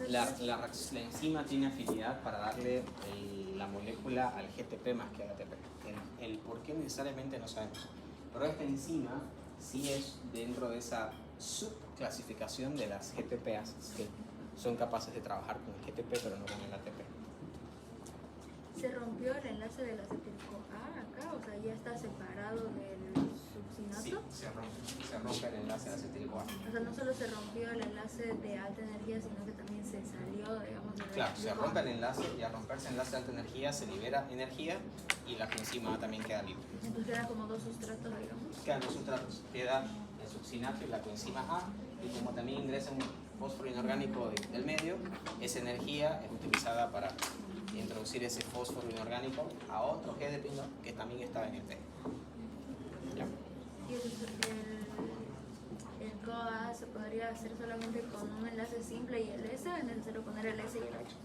La enzima tiene afinidad para darle la molécula al GTP más que al ATP. El por qué necesariamente no sabemos. Pero esta enzima sí es dentro de esa subclasificación de las GTPases que son capaces de trabajar con el GTP pero no con el ATP. Se rompió el enlace del acetil-CoA acá, o sea, ya está separado del succinato. Sí, se rompe el enlace de acetil-CoA. O sea, no solo se rompió el enlace de alta energía, sino que también se salió, digamos, de Claro, se rompe el enlace y al romperse el enlace de alta energía se libera energía y la coenzima también queda libre. Entonces quedan como dos sustratos, digamos. Quedan dos sustratos, queda el succinato y la coenzima A, y como también ingresa un fósforo inorgánico del medio, esa energía es utilizada para introducir ese fósforo inorgánico a otro GDP que también está en el T. ¿Ya? Y el CoA se podría hacer solamente con un enlace simple y el S, es necesario poner el S y el H.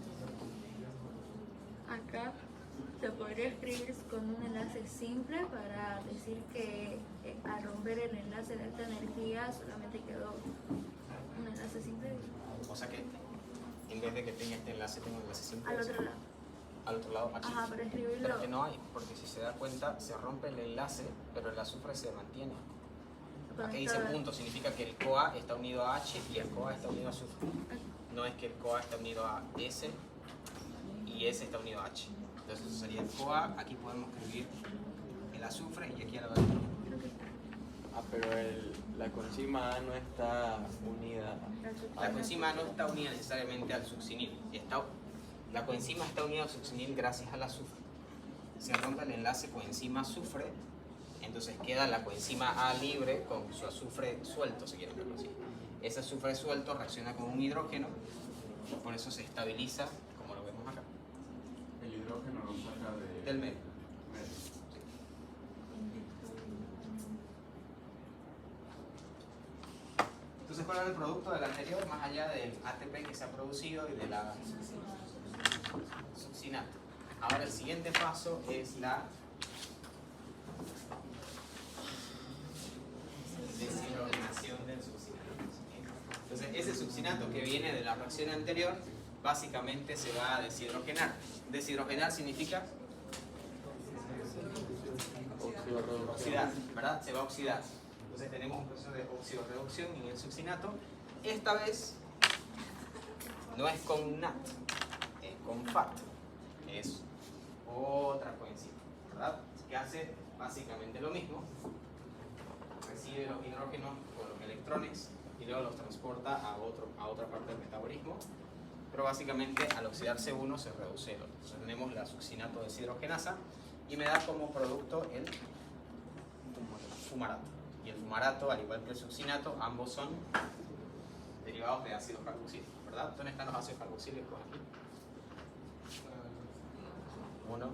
Acá se podría escribir con un enlace simple para decir que al romper el enlace de alta energía solamente quedó un enlace simple O sea que en vez de que tenga este enlace, tengo un enlace simple. al otro lado. Al otro lado, aquí. Ajá, para escribirlo. Pero que no hay, porque si se da cuenta, se rompe el enlace, pero el azufre se mantiene. Aquí dice conectado. punto, significa que el CoA está unido a H y el CoA está unido a azufre. No es que el CoA está unido a S y S está unido a H. Entonces eso sería el CoA, aquí podemos escribir el azufre y aquí a la otra. Pero la coenzima A no está unida. La coenzima no está unida necesariamente al succinil. La coenzima está unida al succinil gracias al azufre. Se rompe el enlace coenzima azufre, entonces queda la coenzima A libre con su azufre suelto, si quieren verlo así. Ese azufre suelto reacciona con un hidrógeno, por eso se estabiliza, como lo vemos acá, El hidrógeno lo saca del medio. Entonces, ¿cuál es el producto del anterior, más allá del ATP que se ha producido y de la succinato? Ahora el siguiente paso es la deshidrogenación del succinato. Entonces, ese succinato que viene de la reacción anterior, básicamente se va a deshidrogenar. Deshidrogenar significa oxidar, ¿verdad? Se va a oxidar. Entonces tenemos un proceso de oxidorreducción en el succinato. Esta vez no es con NAT, es con FAT. Es otra coenzima, ¿verdad? Que hace básicamente lo mismo. Recibe los hidrógenos con los electrones y luego los transporta a otra parte del metabolismo. Pero básicamente al oxidarse uno se reduce el otro. Entonces tenemos la succinato deshidrogenasa y me da como producto el fumarato. Y el fumarato, al igual que el succinato, ambos son derivados de ácidos carboxílicos, ¿verdad? ¿Dónde están los ácidos carboxílicos aquí? Uno,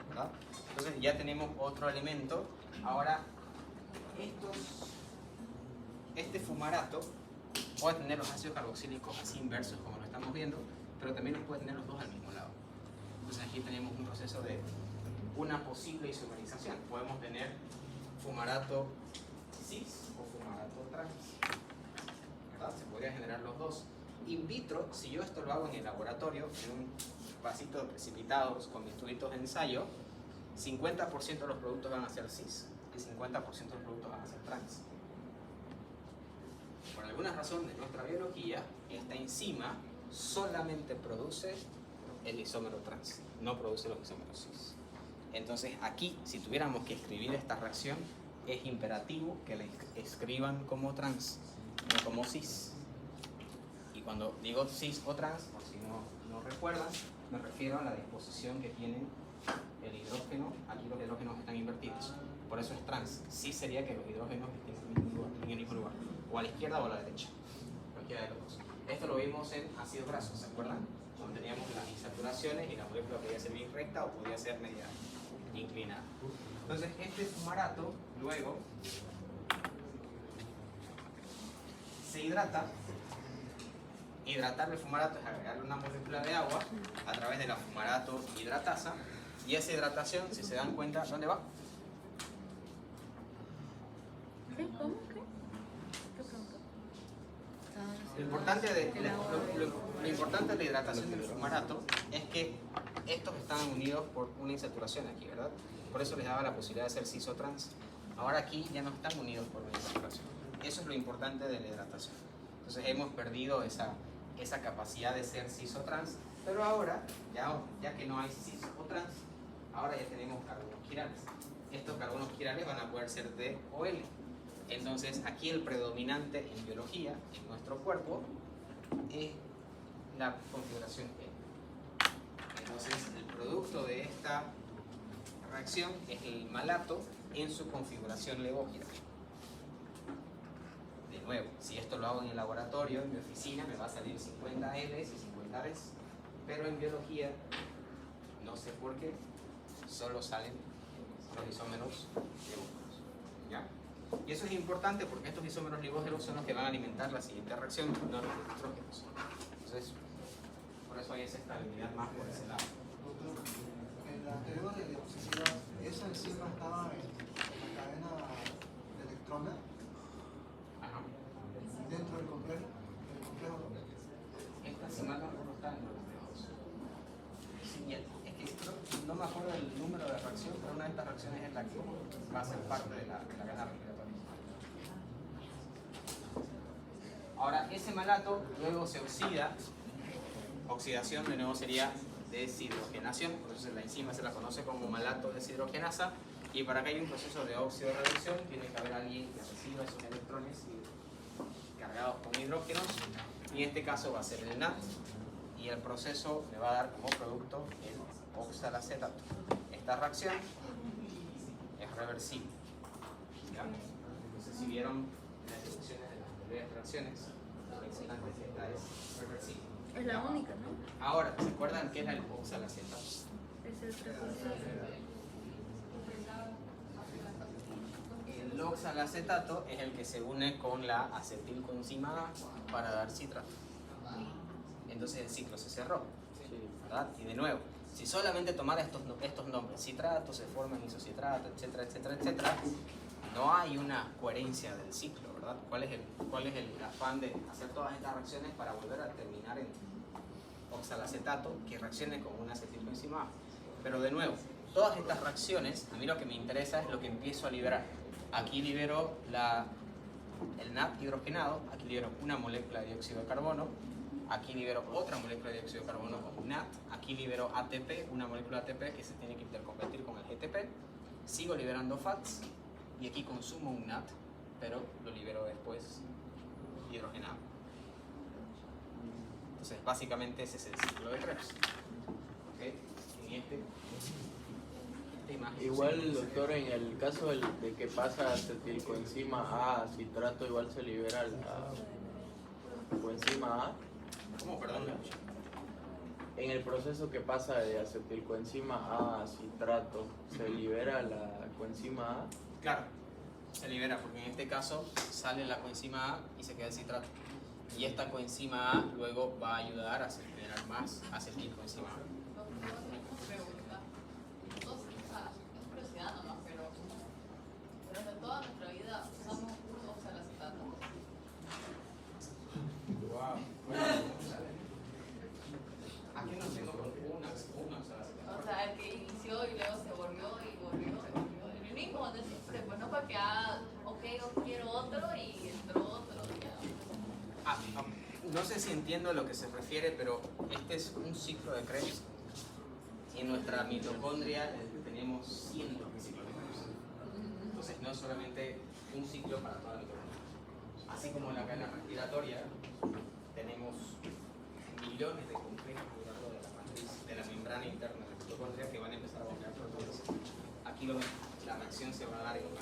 ¿verdad? Entonces ya tenemos otro elemento. Ahora, este fumarato puede tener los ácidos carboxílicos así inversos como lo estamos viendo, pero también los puede tener los dos al mismo lado. Entonces aquí tenemos un proceso de una posible isomerización. Podemos tener fumarato cis o fumarato trans, ¿verdad? Se podría generar los dos. In vitro, si yo esto lo hago en el laboratorio, en un vasito de precipitados con mis tubitos de ensayo, 50% de los productos van a ser cis y 50% de los productos van a ser trans. Por alguna razón de nuestra biología, esta enzima solamente produce el isómero trans, no produce los isómeros cis. Entonces aquí, si tuviéramos que escribir esta reacción, es imperativo que la escriban como trans, no como cis. Y cuando digo cis o trans, por si no recuerdan, me refiero a la disposición que tienen el hidrógeno. Aquí los hidrógenos están invertidos, por eso es trans. Cis sería que los hidrógenos estén en el mismo lugar. o a la izquierda o a la derecha, cualquiera de los dos. Esto lo vimos en ácidos grasos, ¿se acuerdan? Donde teníamos las insaturaciones y la molécula podía ser bien recta o podía ser media inclinada. Entonces este fumarato luego se hidrata. Hidratar el fumarato es agregarle una molécula de agua a través de la fumarato hidratasa, y esa hidratación, si se dan cuenta, ¿dónde va? ¿Qué? ¿Cómo? ¿Qué? ¿Qué pregunta? Lo importante de la hidratación del fumarato es que estos están unidos por una insaturación aquí, ¿verdad? Por eso les daba la posibilidad de ser cis-o-trans. Ahora aquí ya no están unidos por una insaturación. Eso es lo importante de la hidratación. Entonces hemos perdido esa capacidad de ser cis-o-trans, pero ahora, ya que no hay cis-o-trans, ahora ya tenemos carbonos quirales. Estos carbonos quirales van a poder ser D o L. Entonces aquí el predominante en biología, en nuestro cuerpo, es la configuración E. Entonces el producto de esta reacción es el malato en su configuración levógira. De nuevo, si esto lo hago en el laboratorio, en mi oficina, me va a salir 50 L's y 50 B's, pero en biología, no sé por qué, solo salen los isómeros levógeros. ¿Ya? Y eso es importante porque estos isómeros levógeros son los que van a alimentar la siguiente reacción, no los estrógenos. Entonces, por eso hay esa estabilidad más por ese lado. En la teoría de toxicidad, esa enzima estaba en la cadena de electrones dentro del complejo. Esta semana no está en los dedos. Sí, es que no me acuerdo del número de reacción, pero una de estas reacciones es la que va a ser parte de la cadena respiratoria. Ahora, ese malato luego se oxida. Oxidación de nuevo sería deshidrogenación, entonces la enzima se la conoce como malato deshidrogenasa, y para que haya un proceso de óxido-reducción tiene que haber alguien que reciba esos electrones cargados con hidrógenos, y en este caso va a ser el NAT, y el proceso le va a dar como producto el oxalacetato. Esta reacción es reversible. ¿Ya? Entonces, si vieron las descripciones de las primeras reacciones, lo importante es que esta es reversible. Es la única, ¿no? Ahora, ¿se acuerdan qué era el oxalacetato? Es el precursor. El oxalacetato es el que se une con la acetilcoenzima A para dar citrato. Entonces el ciclo se cerró, ¿verdad? Y de nuevo, si solamente tomara estos nombres, citrato, se forman isocitrato, etcétera, etcétera, etcétera, no hay una coherencia del ciclo, ¿verdad? ¿Cuál es el afán de hacer todas estas reacciones para volver a terminar en oxalacetato que reaccione con una acetilcoenzima A? Pero de nuevo, todas estas reacciones, a mí lo que me interesa es lo que empiezo a liberar. Aquí libero el NAT hidrogenado, aquí libero una molécula de dióxido de carbono, aquí libero otra molécula de dióxido de carbono con NAT, aquí libero ATP, una molécula de ATP que se tiene que intercompetir con el GTP, sigo liberando FATs y aquí consumo un NAT, pero lo libero después hidrogenado. Entonces básicamente ese es el ciclo de Krebs. ¿Okay? En esta imagen. Igual, doctor, en el caso de que pasa acetilcoenzima A a citrato, igual se libera la coenzima A. ¿Cómo? Perdón. En el proceso que pasa de acetilcoenzima A a citrato, ¿se libera la coenzima A? Claro, se libera porque en este caso sale la coenzima A y se queda el citrato. Y esta coenzima A luego va a ayudar a generar más acetilcoenzima A. Durante toda nuestra vida usamos un oxalacetato. Wow. Aquí no tengo una oxalacetato. O sea, el que inició y luego se volvió y volvió y volvió. El mismo de siempre, pues no para que haga, ok, yo quiero otro y entró otro. No sé si entiendo a lo que se refiere, pero este es un ciclo de Krebs. En nuestra mitocondria tenemos cientos de ciclos de Krebs. Entonces no es solamente un ciclo para toda la mitocondria. Así como en la cadena respiratoria tenemos millones de complejos a lo largo de la matriz, de la membrana interna de la mitocondria que van a empezar a bombear proteínas. Aquí lo ven, la reacción se va a dar en una.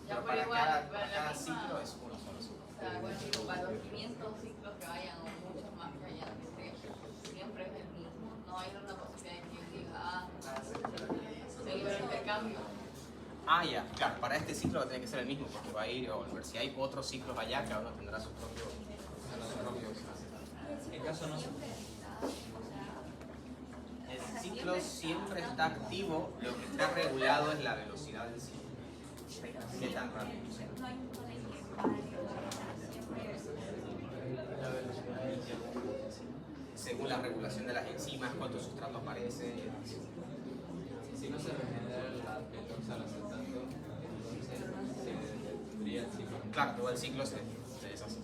Ya Pero por igual, para cada ciclo es uno solo. estos ciclos que vayan o muchos más que vayan de 3, siempre es el mismo. No hay una posibilidad de que yo diga, se libera el intercambio. Ah, ya, claro, para este ciclo va a tener que ser el mismo porque va a ir a volver. Si hay otros ciclos allá, cada uno tendrá su propio. En caso no. El ciclo siempre está activo, lo que está regulado es la velocidad del ciclo. ¿Qué tan rápido? Según la regulación de las enzimas, cuánto sustrato aparece. Si no se regenera el oxalacetato, entonces se tendría el ciclo. Claro, todo el ciclo se deshace.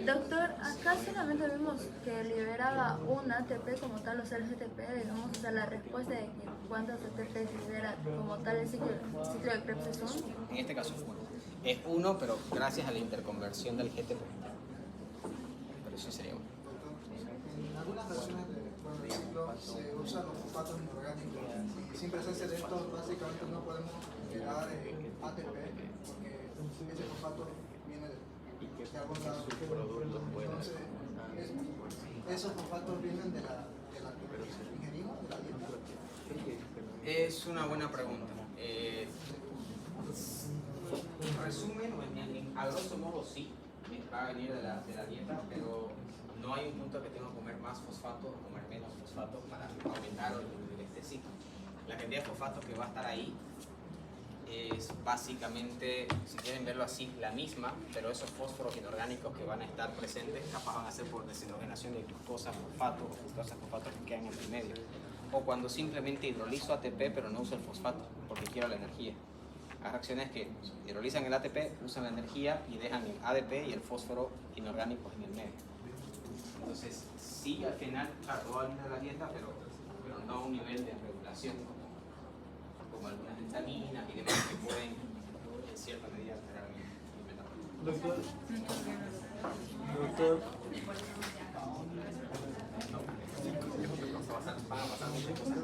Doctor, acá solamente vimos que liberaba un ATP como tal, o sea, el GTP, digamos, o sea, la respuesta de que cuántos ATP libera como tal el ciclo de Krebs es 1. En este caso es 1. Es 1, pero gracias a la interconversión del GTP. Pero eso sería 1. En algunas reacciones del ciclo se usan los fosfatos inorgánicos y sin presencia de estos básicamente no podemos generar ATP porque ese fosfato viene de algún lado. Entonces, esos fosfatos vienen de la ingerimos, de la dieta. Es una buena pregunta. En resumen, a grosso modo sí, va a venir de la dieta, pero no hay un punto que tenga que comer más fosfato o comer menos fosfato para aumentar o disminuir este ciclo. La cantidad de fosfato que va a estar ahí es básicamente, si quieren verlo así, la misma, pero esos fósforos inorgánicos que van a estar presentes capaz van a ser por deshidrogenación de glucosa, fosfato o glucosa, fosfato que quedan en el medio. O cuando simplemente hidrolizo ATP pero no uso el fosfato porque quiero la energía. Hay reacciones que hidrolizan el ATP, usan la energía y dejan el ADP y el fósforo inorgánicos en el medio. Entonces, sí, al final, claro, todo va a venir de la dieta, pero no a un nivel de regulación como algunas vitaminas y demás que pueden en cierta medida alterar el metabolismo. Doctor, Van a pasar muchas cosas.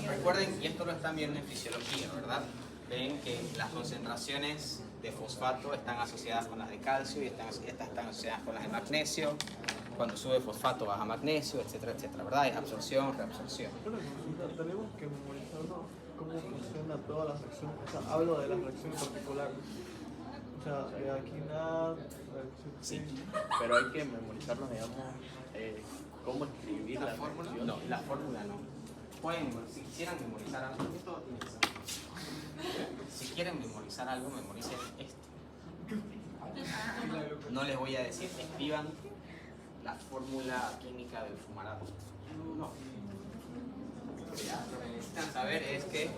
Recuerden, y esto lo están viendo en fisiología, ¿verdad? Ven que las concentraciones de fosfato están asociadas con las de calcio y estas están asociadas con las de magnesio. Cuando sube fosfato baja magnesio, etcétera, etcétera, ¿verdad? Es absorción, reabsorción. una consulta, tenemos que memorizarnos cómo funciona todas las reacciones. O sea, hablo de las reacciones particulares. O sea, aquí nada. Sí. Pero hay que memorizarnos, digamos, cómo escribir la fórmula. reacción. No, la fórmula no. Pueden, si quisieran memorizar algo, esto tiene que ser. Si quieren memorizar algo, memoricen esto. No les voy a decir, escriban la fórmula química del fumarato. No. Lo que necesitan saber es que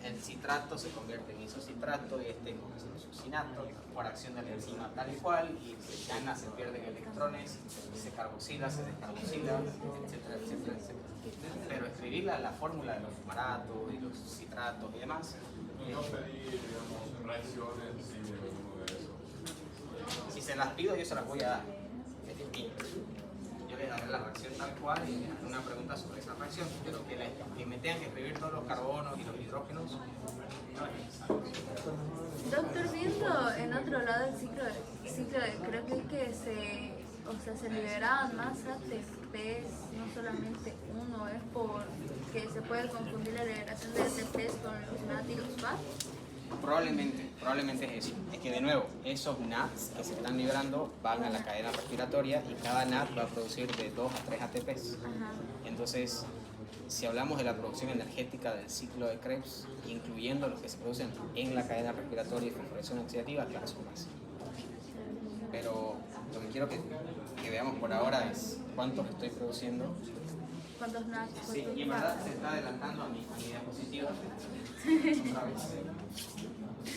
el citrato se convierte en isocitrato y este en succinato por acción de la enzima tal y cual, y se gana, se pierden electrones, se carboxila, se descarboxila, etcétera, etcétera, etcétera. Pero escribir la fórmula de los fumaratos y los citratos y demás. No pedí, digamos, reacciones y alguno de eso. Si se las pido, yo se las voy a dar. Es distinto. Yo les daré la reacción tal cual y les haré una pregunta sobre esa reacción, pero que me tengan que escribir todos los carbonos y los hidrógenos no es necesario. Doctor, viendo en otro lado el ciclo de Krebs que se liberaban más ATPs, no solamente uno, es porque se puede confundir la liberación de ATPs con los NAT y los FAT. Probablemente es eso. Es que de nuevo, esos NATs que se están liberando van a la cadena respiratoria y cada NAT va a producir de 2 a 3 ATPs. Ajá. Entonces, si hablamos de la producción energética del ciclo de Krebs, incluyendo los que se producen en la cadena respiratoria y fosforilación oxidativa, claro, son más. Pero lo que quiero que veamos por ahora es cuántos estoy produciendo. ¿Cuántos NAT? Sí, y en verdad se está adelantando a mi diapositiva. Otra vez.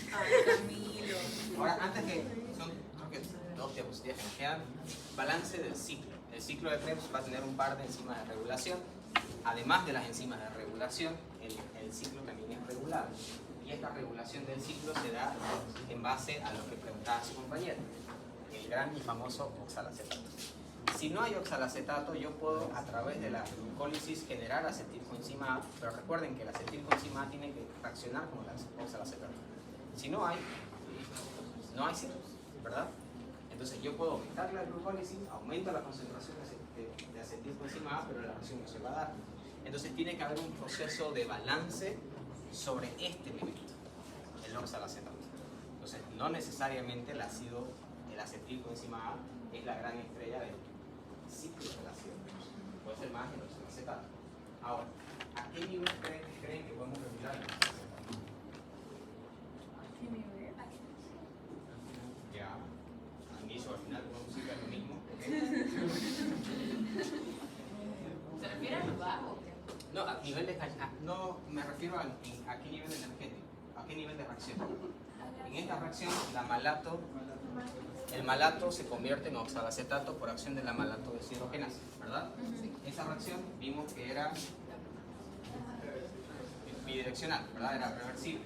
Camilo. Ahora, antes que son creo que 2 diapositivas que nos quedan, balance del ciclo. El ciclo de Krebs va a tener un par de enzimas de regulación. Además de las enzimas de regulación, el ciclo también es regulado. Y esta regulación del ciclo se da en base a lo que preguntaba su compañero, el gran y famoso oxalacetato. Si no hay oxalacetato, yo puedo a través de la glucólisis generar acetilcoenzima A, pero recuerden que la acetilcoenzima A tiene que reaccionar con la oxalacetato. Si no hay ciclos, ¿verdad? Entonces yo puedo aumentar la glucólisis, aumento la concentración de acetilcoenzima A, pero la reacción no se va a dar. Entonces tiene que haber un proceso de balance sobre este elemento, el oxalacetato. Entonces no necesariamente el acetilcoenzima A es la gran estrella del ciclo del ácido. Puede ser más el oxalacetato. Ahora, ¿a qué nivel creen que podemos regular el oxalacetato? ¿Qué nivel? Ya, al inicio o al final podemos decir que es lo mismo. ¿Se refiere a lo bajo? No, a nivel de, no me refiero a qué nivel energético, a qué nivel de reacción. En esta reacción, el malato se convierte en oxalacetato por acción de la malato deshidrogenasa, ¿verdad? Esa reacción vimos que era bidireccional, ¿verdad? Era reversible.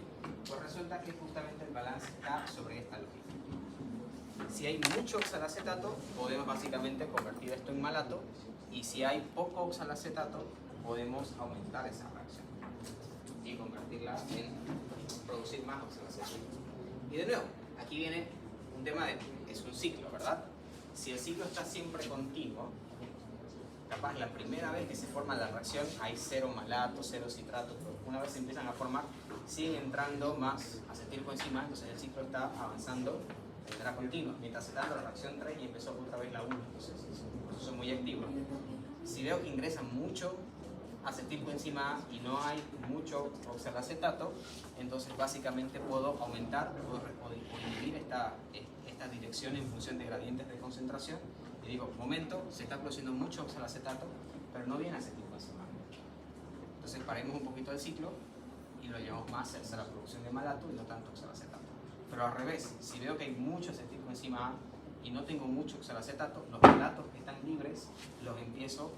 Pues resulta que justamente el balance está sobre esta lógica. Si hay mucho oxalacetato, podemos básicamente convertir esto en malato, y si hay poco oxalacetato, podemos aumentar esa reacción y convertirla en producir más oxalacetato. Y de nuevo, aquí viene un tema es un ciclo, ¿verdad? Si el ciclo está siempre continuo, capaz la primera vez que se forma la reacción hay 0 malato, 0 citrato, pero una vez se empiezan a formar, siguen entrando más acetilcoenzima, entonces el ciclo está avanzando de manera continua. Mientras se está dando la reacción 3 y empezó otra vez la 1, entonces es un proceso muy activo. Si veo que ingresa mucho acetilcoenzima A y no hay mucho oxalacetato, entonces básicamente puedo aumentar o inhibir esta dirección en función de gradientes de concentración. Y digo, momento, se está produciendo mucho oxalacetato, pero no viene acetilcoenzima A. Entonces paremos un poquito el ciclo y lo llevamos más hacia la producción de malato y no tanto oxalacetato. Pero al revés, si veo que hay mucho acetilcoenzima A y no tengo mucho oxalacetato, los malatos que están libres los empiezo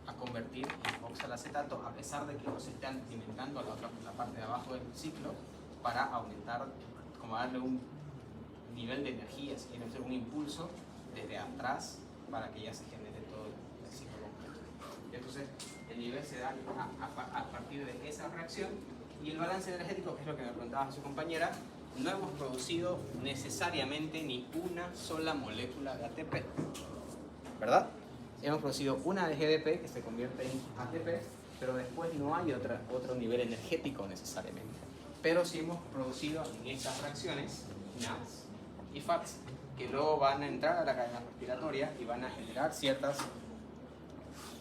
a convertir en oxalacetato, a pesar de que los están alimentando a la parte de abajo del ciclo, para aumentar, como darle un nivel de energía, si quieren hacer un impulso desde atrás para que ya se genere todo el ciclo completo. Entonces el nivel se da a partir de esa reacción. Y el balance energético, que es lo que me preguntaba su compañera, no hemos producido necesariamente ni una sola molécula de ATP, ¿verdad? Hemos producido una de GDP que se convierte en ATP, pero después no hay otro nivel energético necesariamente. Pero sí hemos producido en estas reacciones NADS y FADS, que luego van a entrar a la cadena respiratoria y van a generar ciertas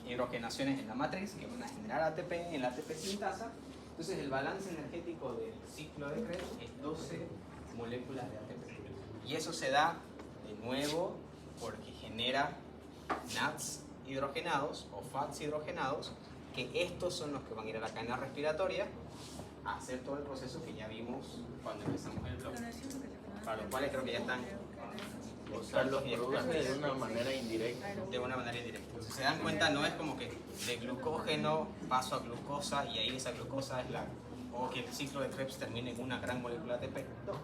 hidrogenaciones en la matriz que van a generar ATP en la ATP sintasa. Entonces el balance energético del ciclo de Krebs es 12 moléculas de ATP. Y eso se da de nuevo porque genera NADS hidrogenados o FADS hidrogenados, que estos son los que van a ir a la cadena respiratoria a hacer todo el proceso que ya vimos cuando empezamos el bloque. Para los cuales creo que ya están. O sea, los produce de una manera indirecta. De una manera indirecta. Si se dan cuenta, no es como que de glucógeno paso a glucosa y ahí esa glucosa es o que el ciclo de Krebs termine en una gran molécula de ATP. No.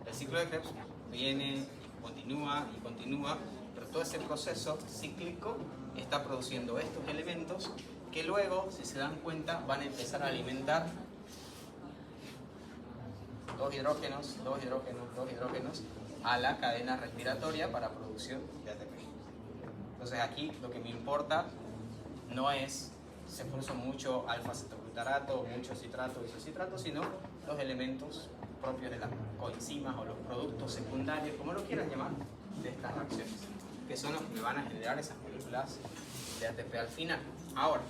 El ciclo de Krebs viene, continúa, pero todo ese proceso cíclico está produciendo estos elementos que luego, si se dan cuenta, van a empezar a alimentar dos hidrógenos a la cadena respiratoria para producción de ATP. Entonces aquí lo que me importa no es se puso mucho alfa-cetoglutarato, mucho citrato, isocitrato, sino los elementos propios de las coenzimas o los productos secundarios, como lo quieran llamar, de estas reacciones, que son los que me van a generar esas moléculas de ATP al final. Ahora,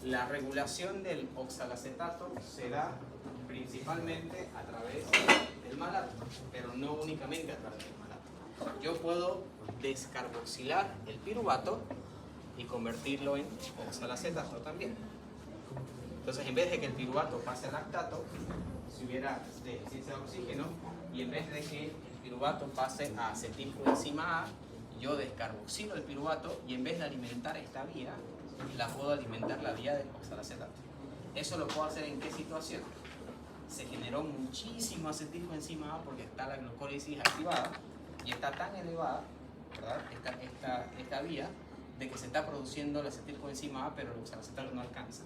la regulación del oxalacetato se da principalmente a través del malato, pero no únicamente a través del malato. Yo puedo descarboxilar el piruvato y convertirlo en oxalacetato también. Entonces, en vez de que el piruvato pase a lactato, si hubiera deficiencia de oxígeno, y en vez de que el piruvato pase a acetilcoenzima A, yo descarboxilo el piruvato y en vez de alimentar esta vía, la puedo alimentar la vía del oxalacetato. ¿Eso lo puedo hacer en qué situación? Se generó muchísimo acetilcoenzima A porque está la glucólisis activada y está tan elevada, ¿verdad? Esta vía, de que se está produciendo la acetilcoenzima A, pero el oxalacetato no alcanza.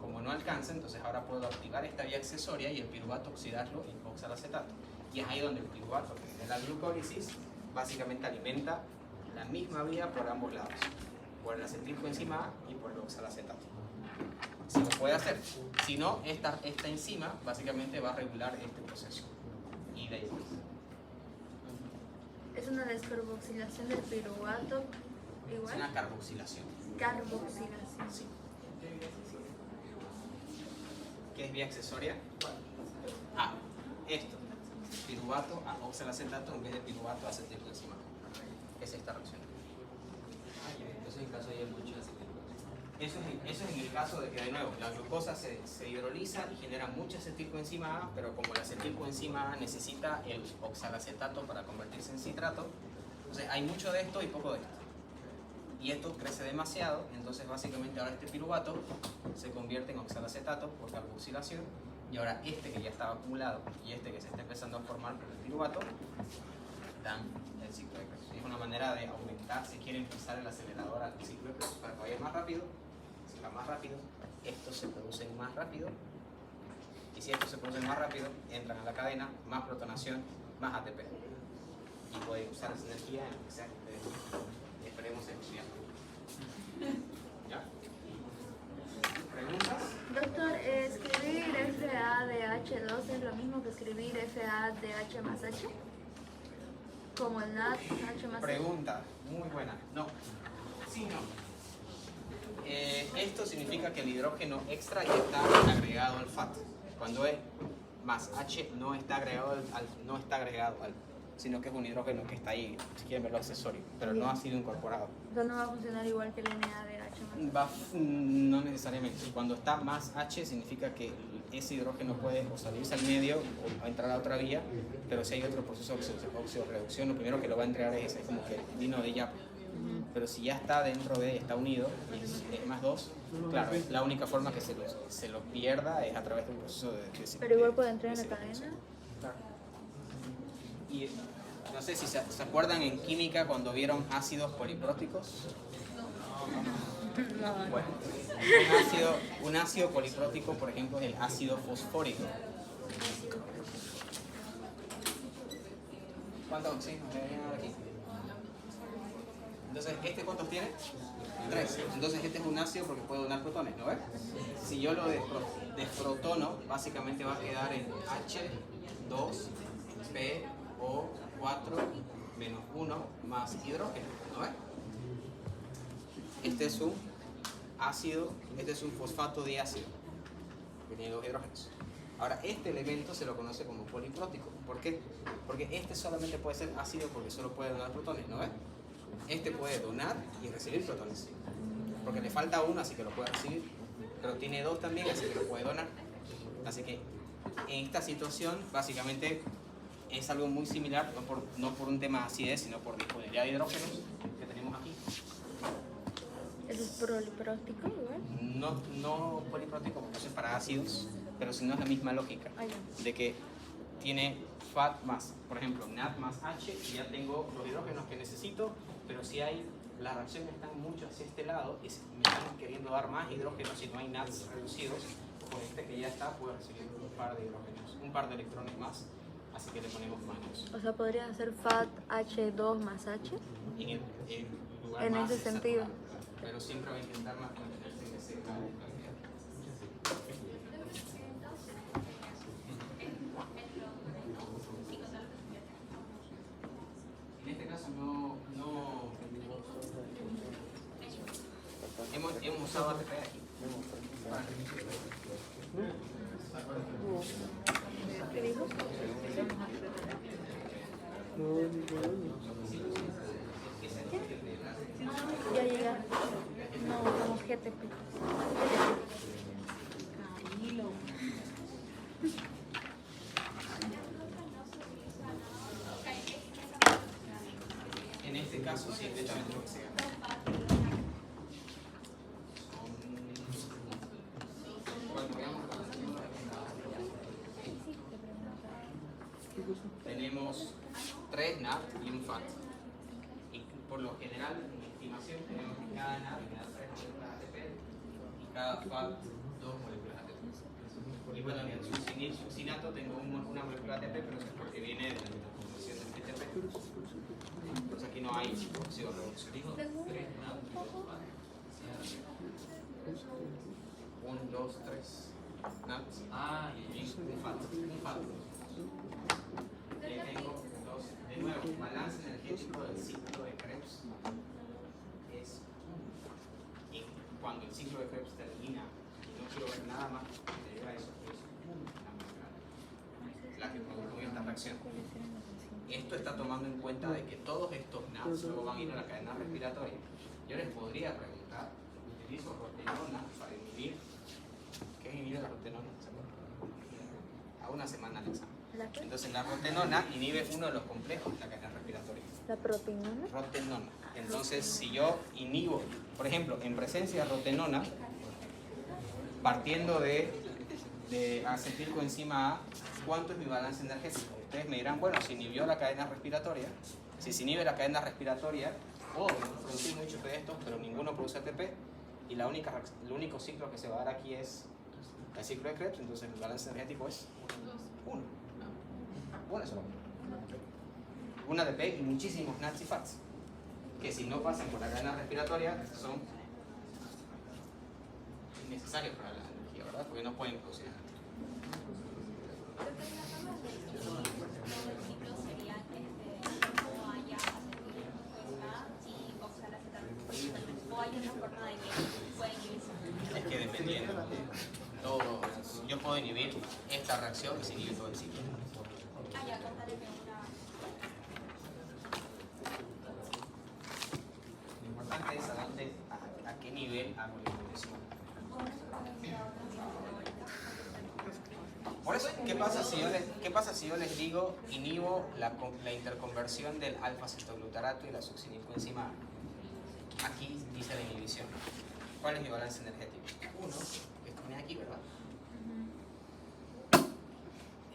como no alcanza, entonces ahora puedo activar esta vía accesoria y el piruvato oxidarlo en oxalacetato. Y es ahí donde el piruvato, que es la glucólisis, básicamente alimenta la misma vía por ambos lados, por el acetilcoenzima A y por el oxalacetato. Si lo puede hacer. Si no, esta enzima básicamente va a regular este proceso. Y de ahí. Es una descarboxilación del piruvato Es igual. una carboxilación. Carboxilación. Sí. ¿Qué es vía accesoria? Ah, esto. Piruvato a oxalacetato en vez de piruvato a acetilcoenzima. Es esta reacción. Entonces, en caso hay mucho acetilcolina. Eso es en el caso de que, de nuevo, la glucosa se hidroliza y genera mucha acetilcoenzima A, pero como la acetilcoenzima A necesita el oxalacetato para convertirse en citrato, entonces hay mucho de esto y poco de esto. Y esto crece demasiado, entonces básicamente ahora este piruvato se convierte en oxalacetato por carboxilación, y ahora este que ya estaba acumulado y este que se está empezando a formar por el piruvato dan el ciclo de Krebs. Es una manera de aumentar, si quiere empezar el acelerador al ciclo de Krebs para que vaya más rápido. Si va más rápido, estos se producen más rápido, y si estos se producen más rápido, entran a la cadena, más protonación, más ATP, y pueden usar esa energía en lo que sea que ustedes esperemos estudiar. ¿Ya? ¿Preguntas? Doctor, ¿escribir FADH2 es lo mismo que escribir FADH más H? Como el NADH más H. Pregunta, muy buena. No. Sí, no. Esto significa que el hidrógeno extra ya está agregado al FAT. Cuando es más H no está agregado al, sino que es un hidrógeno que está ahí, si quieren verlo accesorio, pero no ha sido incorporado. Entonces no va a funcionar igual que el NADH más H. No necesariamente. Cuando está más H significa que ese hidrógeno puede o salirse al medio o entrar a otra vía, pero si hay otro proceso de oxidorreducción, lo primero que lo va a entregar es ese, como que vino de ya. Pero si ya está dentro de, está unido, y es más 2, claro, la única forma que se lo pierda es a través de un proceso de Pero igual puede entrar en la cadena. Claro. Y no sé si se acuerdan en química cuando vieron ácidos polipróticos. Bueno, un ácido poliprótico, por ejemplo, es el ácido fosfórico. ¿Cuántos? Sí, aquí. Entonces, ¿este cuántos tiene? 3. Entonces, este es un ácido porque puede donar protones, ¿no ves? Si yo lo desprotono, básicamente va a quedar en H2PO4 menos 1 más hidrógeno, ¿no ves? Este es un ácido, este es un fosfato diácido, que tiene 2 hidrógenos. Ahora, este elemento se lo conoce como poliprótico. ¿Por qué? Porque este solamente puede ser ácido porque solo puede donar protones, ¿no ves? Este puede donar y recibir protones, porque le falta uno, así que lo puede recibir, pero tiene 2 también, así que lo puede donar. Así que en esta situación, básicamente, es algo muy similar, no por un tema de acidez, sino por disponibilidad de hidrógenos que tenemos aquí. ¿Eso es poliprótico igual? No poliprótico porque eso es para ácidos, pero si no es la misma lógica, de que tiene FAT más, por ejemplo, NAD más H, y ya tengo los hidrógenos que necesito, pero si hay, las reacciones están mucho hacia este lado y me están queriendo dar más hidrógenos si no hay NADs reducidos, con este que ya está puedo recibir un par de hidrógenos, un par de electrones más, así que le ponemos más 2. O sea, podría ser FAT H2 más H. En lugar En más ese sentido. Pero siempre va a intentar mantenerse en ese grado. En este caso hemos usado ATP aquí. ¿Qué dijo? Ya llegaron. No, como GTP. En este caso, sí, de hecho, es lo que se gana. Tenemos 3 NAD y un FAT. Y por lo general, en mi estimación, tenemos que cada NAD me da 3 moléculas ATP y cada FAT 2 moléculas ATP. Y bueno, en el succinato tengo una molécula ATP, pero eso es porque viene de la interconversión del GTP. Entonces aquí no hay oxido reducción. Digo 3 NADs. 1, 2, 3 NADs. Ah, y Y un FAT. Y ahí tengo dos. De nuevo, balance energético del ciclo de Krebs es 1. Y cuando el ciclo de Krebs termina, y no quiero ver nada más que llegue a eso, es 1 la que produjo esta reacción. Esto está tomando en cuenta de que todos estos NADs luego van a ir a la cadena respiratoria. Yo les podría preguntar, utilizo rotenona para inhibir. ¿Qué inhibe la rotenona? ¿Se acuerdan? Hago una semana al examen. Entonces la rotenona inhibe uno de los complejos de la cadena respiratoria. ¿La proteína? Rotenona. Entonces si yo inhibo, por ejemplo, en presencia de rotenona, partiendo de acetilcoenzima A, ¿cuánto es mi balance energético? Ustedes me dirán, bueno, si inhibió la cadena respiratoria, si se inhibe la cadena respiratoria, podemos producir muchos de estos, pero ninguno produce ATP, y el único ciclo que se va a dar aquí es el ciclo de Krebs, entonces el balance energético es 1. Bueno, eso un ATP y muchísimos NADs y FATs, que si no pasan por la cadena respiratoria son innecesarios para la energía, ¿verdad? Porque no pueden producir energía. Es que dependiendo, todo, yo puedo inhibir esta reacción y se inhibe todo el ciclo. Lo importante es a qué nivel hago la inhibición. Por eso, ¿qué pasa si yo les digo inhibo la interconversión del alfa-cetoglutarato y la succinilcoenzima A? Aquí dice la inhibición. ¿Cuál es mi balance energético? 1, esto viene aquí, ¿verdad?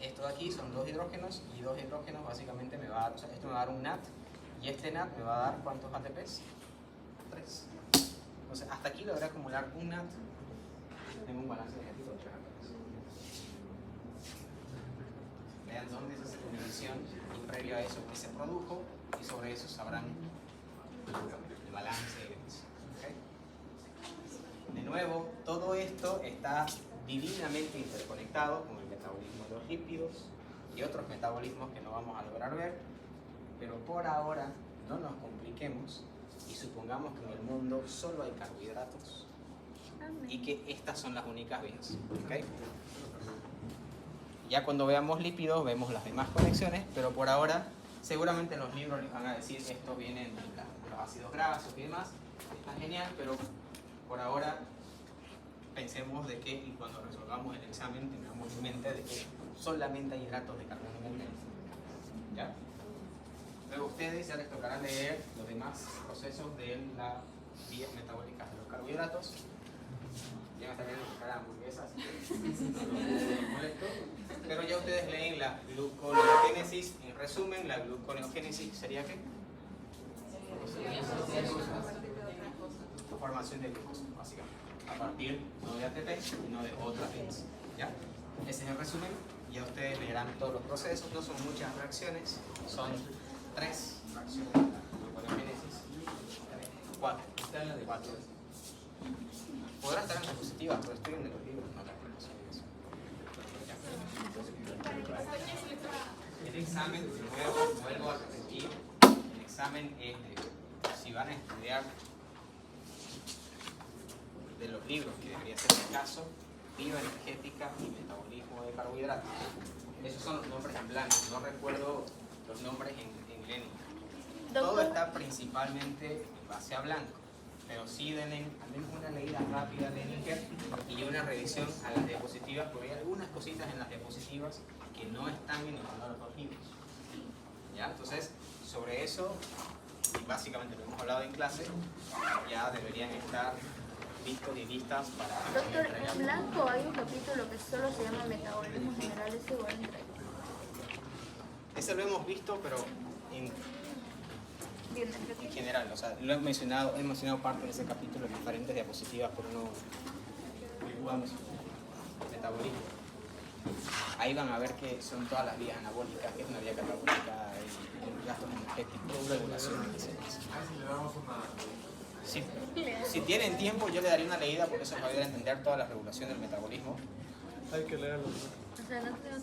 Esto de aquí son 2 hidrógenos y 2 hidrógenos básicamente me va a dar, o sea, esto me va a dar un NAT y este NAT me va a dar ¿cuántos ATPs? 3. Entonces hasta aquí logré acumular un NAT, tengo un balance energético de 3 ATPs. Vean dónde se hace la inhibición y previo a eso que se produjo y sobre eso sabrán el balance. ¿Okay? De nuevo, todo esto está divinamente interconectado con el metabolismo de los lípidos y otros metabolismos que no vamos a lograr ver, pero por ahora no nos compliquemos y supongamos que en el mundo solo hay carbohidratos y que estas son las únicas vías. ¿Okay? Ya cuando veamos lípidos vemos las demás conexiones, pero por ahora seguramente en los libros les van a decir esto viene de los ácidos grasos y demás, está genial, pero por ahora pensemos de que, y cuando resolvamos el examen tengamos en mente de que solamente hay hidratos de carbono en el medio. ¿Ya? Luego ustedes ya les tocará leer los demás procesos de las vías metabólicas de los carbohidratos. Ya me también les tocará hamburguesas, así que no los molesto. Pero ya ustedes leen la gluconeogénesis. En resumen, la gluconeogénesis sería ¿qué? Formación de glucosa, básicamente. A partir no de ATP, sino de otras vías. ¿Ya? Ese es el resumen. Ya ustedes leerán todos los procesos. No son muchas reacciones, son 3 reacciones de la gluconeogénesis. 4. Podrá estar en diapositivas, pero estoy en los libros, no las tenemos. El examen, vuelvo a repetir, el examen es de, si van a estudiar de los libros, que debería ser el caso, bioenergética y metabolismo de carbohidratos. Esos son los nombres en blanco, no recuerdo los nombres en Lenin. Todo está principalmente en base a blanco, pero sí denle al menos una leída rápida de Leninger y una revisión a las diapositivas, porque hay algunas cositas en las diapositivas que no están en ninguno de los dos libros. ¿Ya? Entonces, sobre eso, y básicamente lo hemos hablado en clase, ya deberían estar listos y listas para... Doctor, en blanco hay un capítulo que solo se llama Metabolismo General, ¿es igual entre ellos? Ese lo hemos visto, pero en general, o sea, lo he mencionado parte de ese capítulo en diferentes diapositivas, pero no... Vamos. metabolismo. Ahí van a ver que son todas las vías anabólicas, que es una vía catabólica y gastos energéticos, regulaciones, etc. Si le damos una... Sí. Si tienen tiempo, yo le daría una leída porque eso nos va a ayudar a entender toda la regulación del metabolismo. Hay que leerlo. O sea, no creo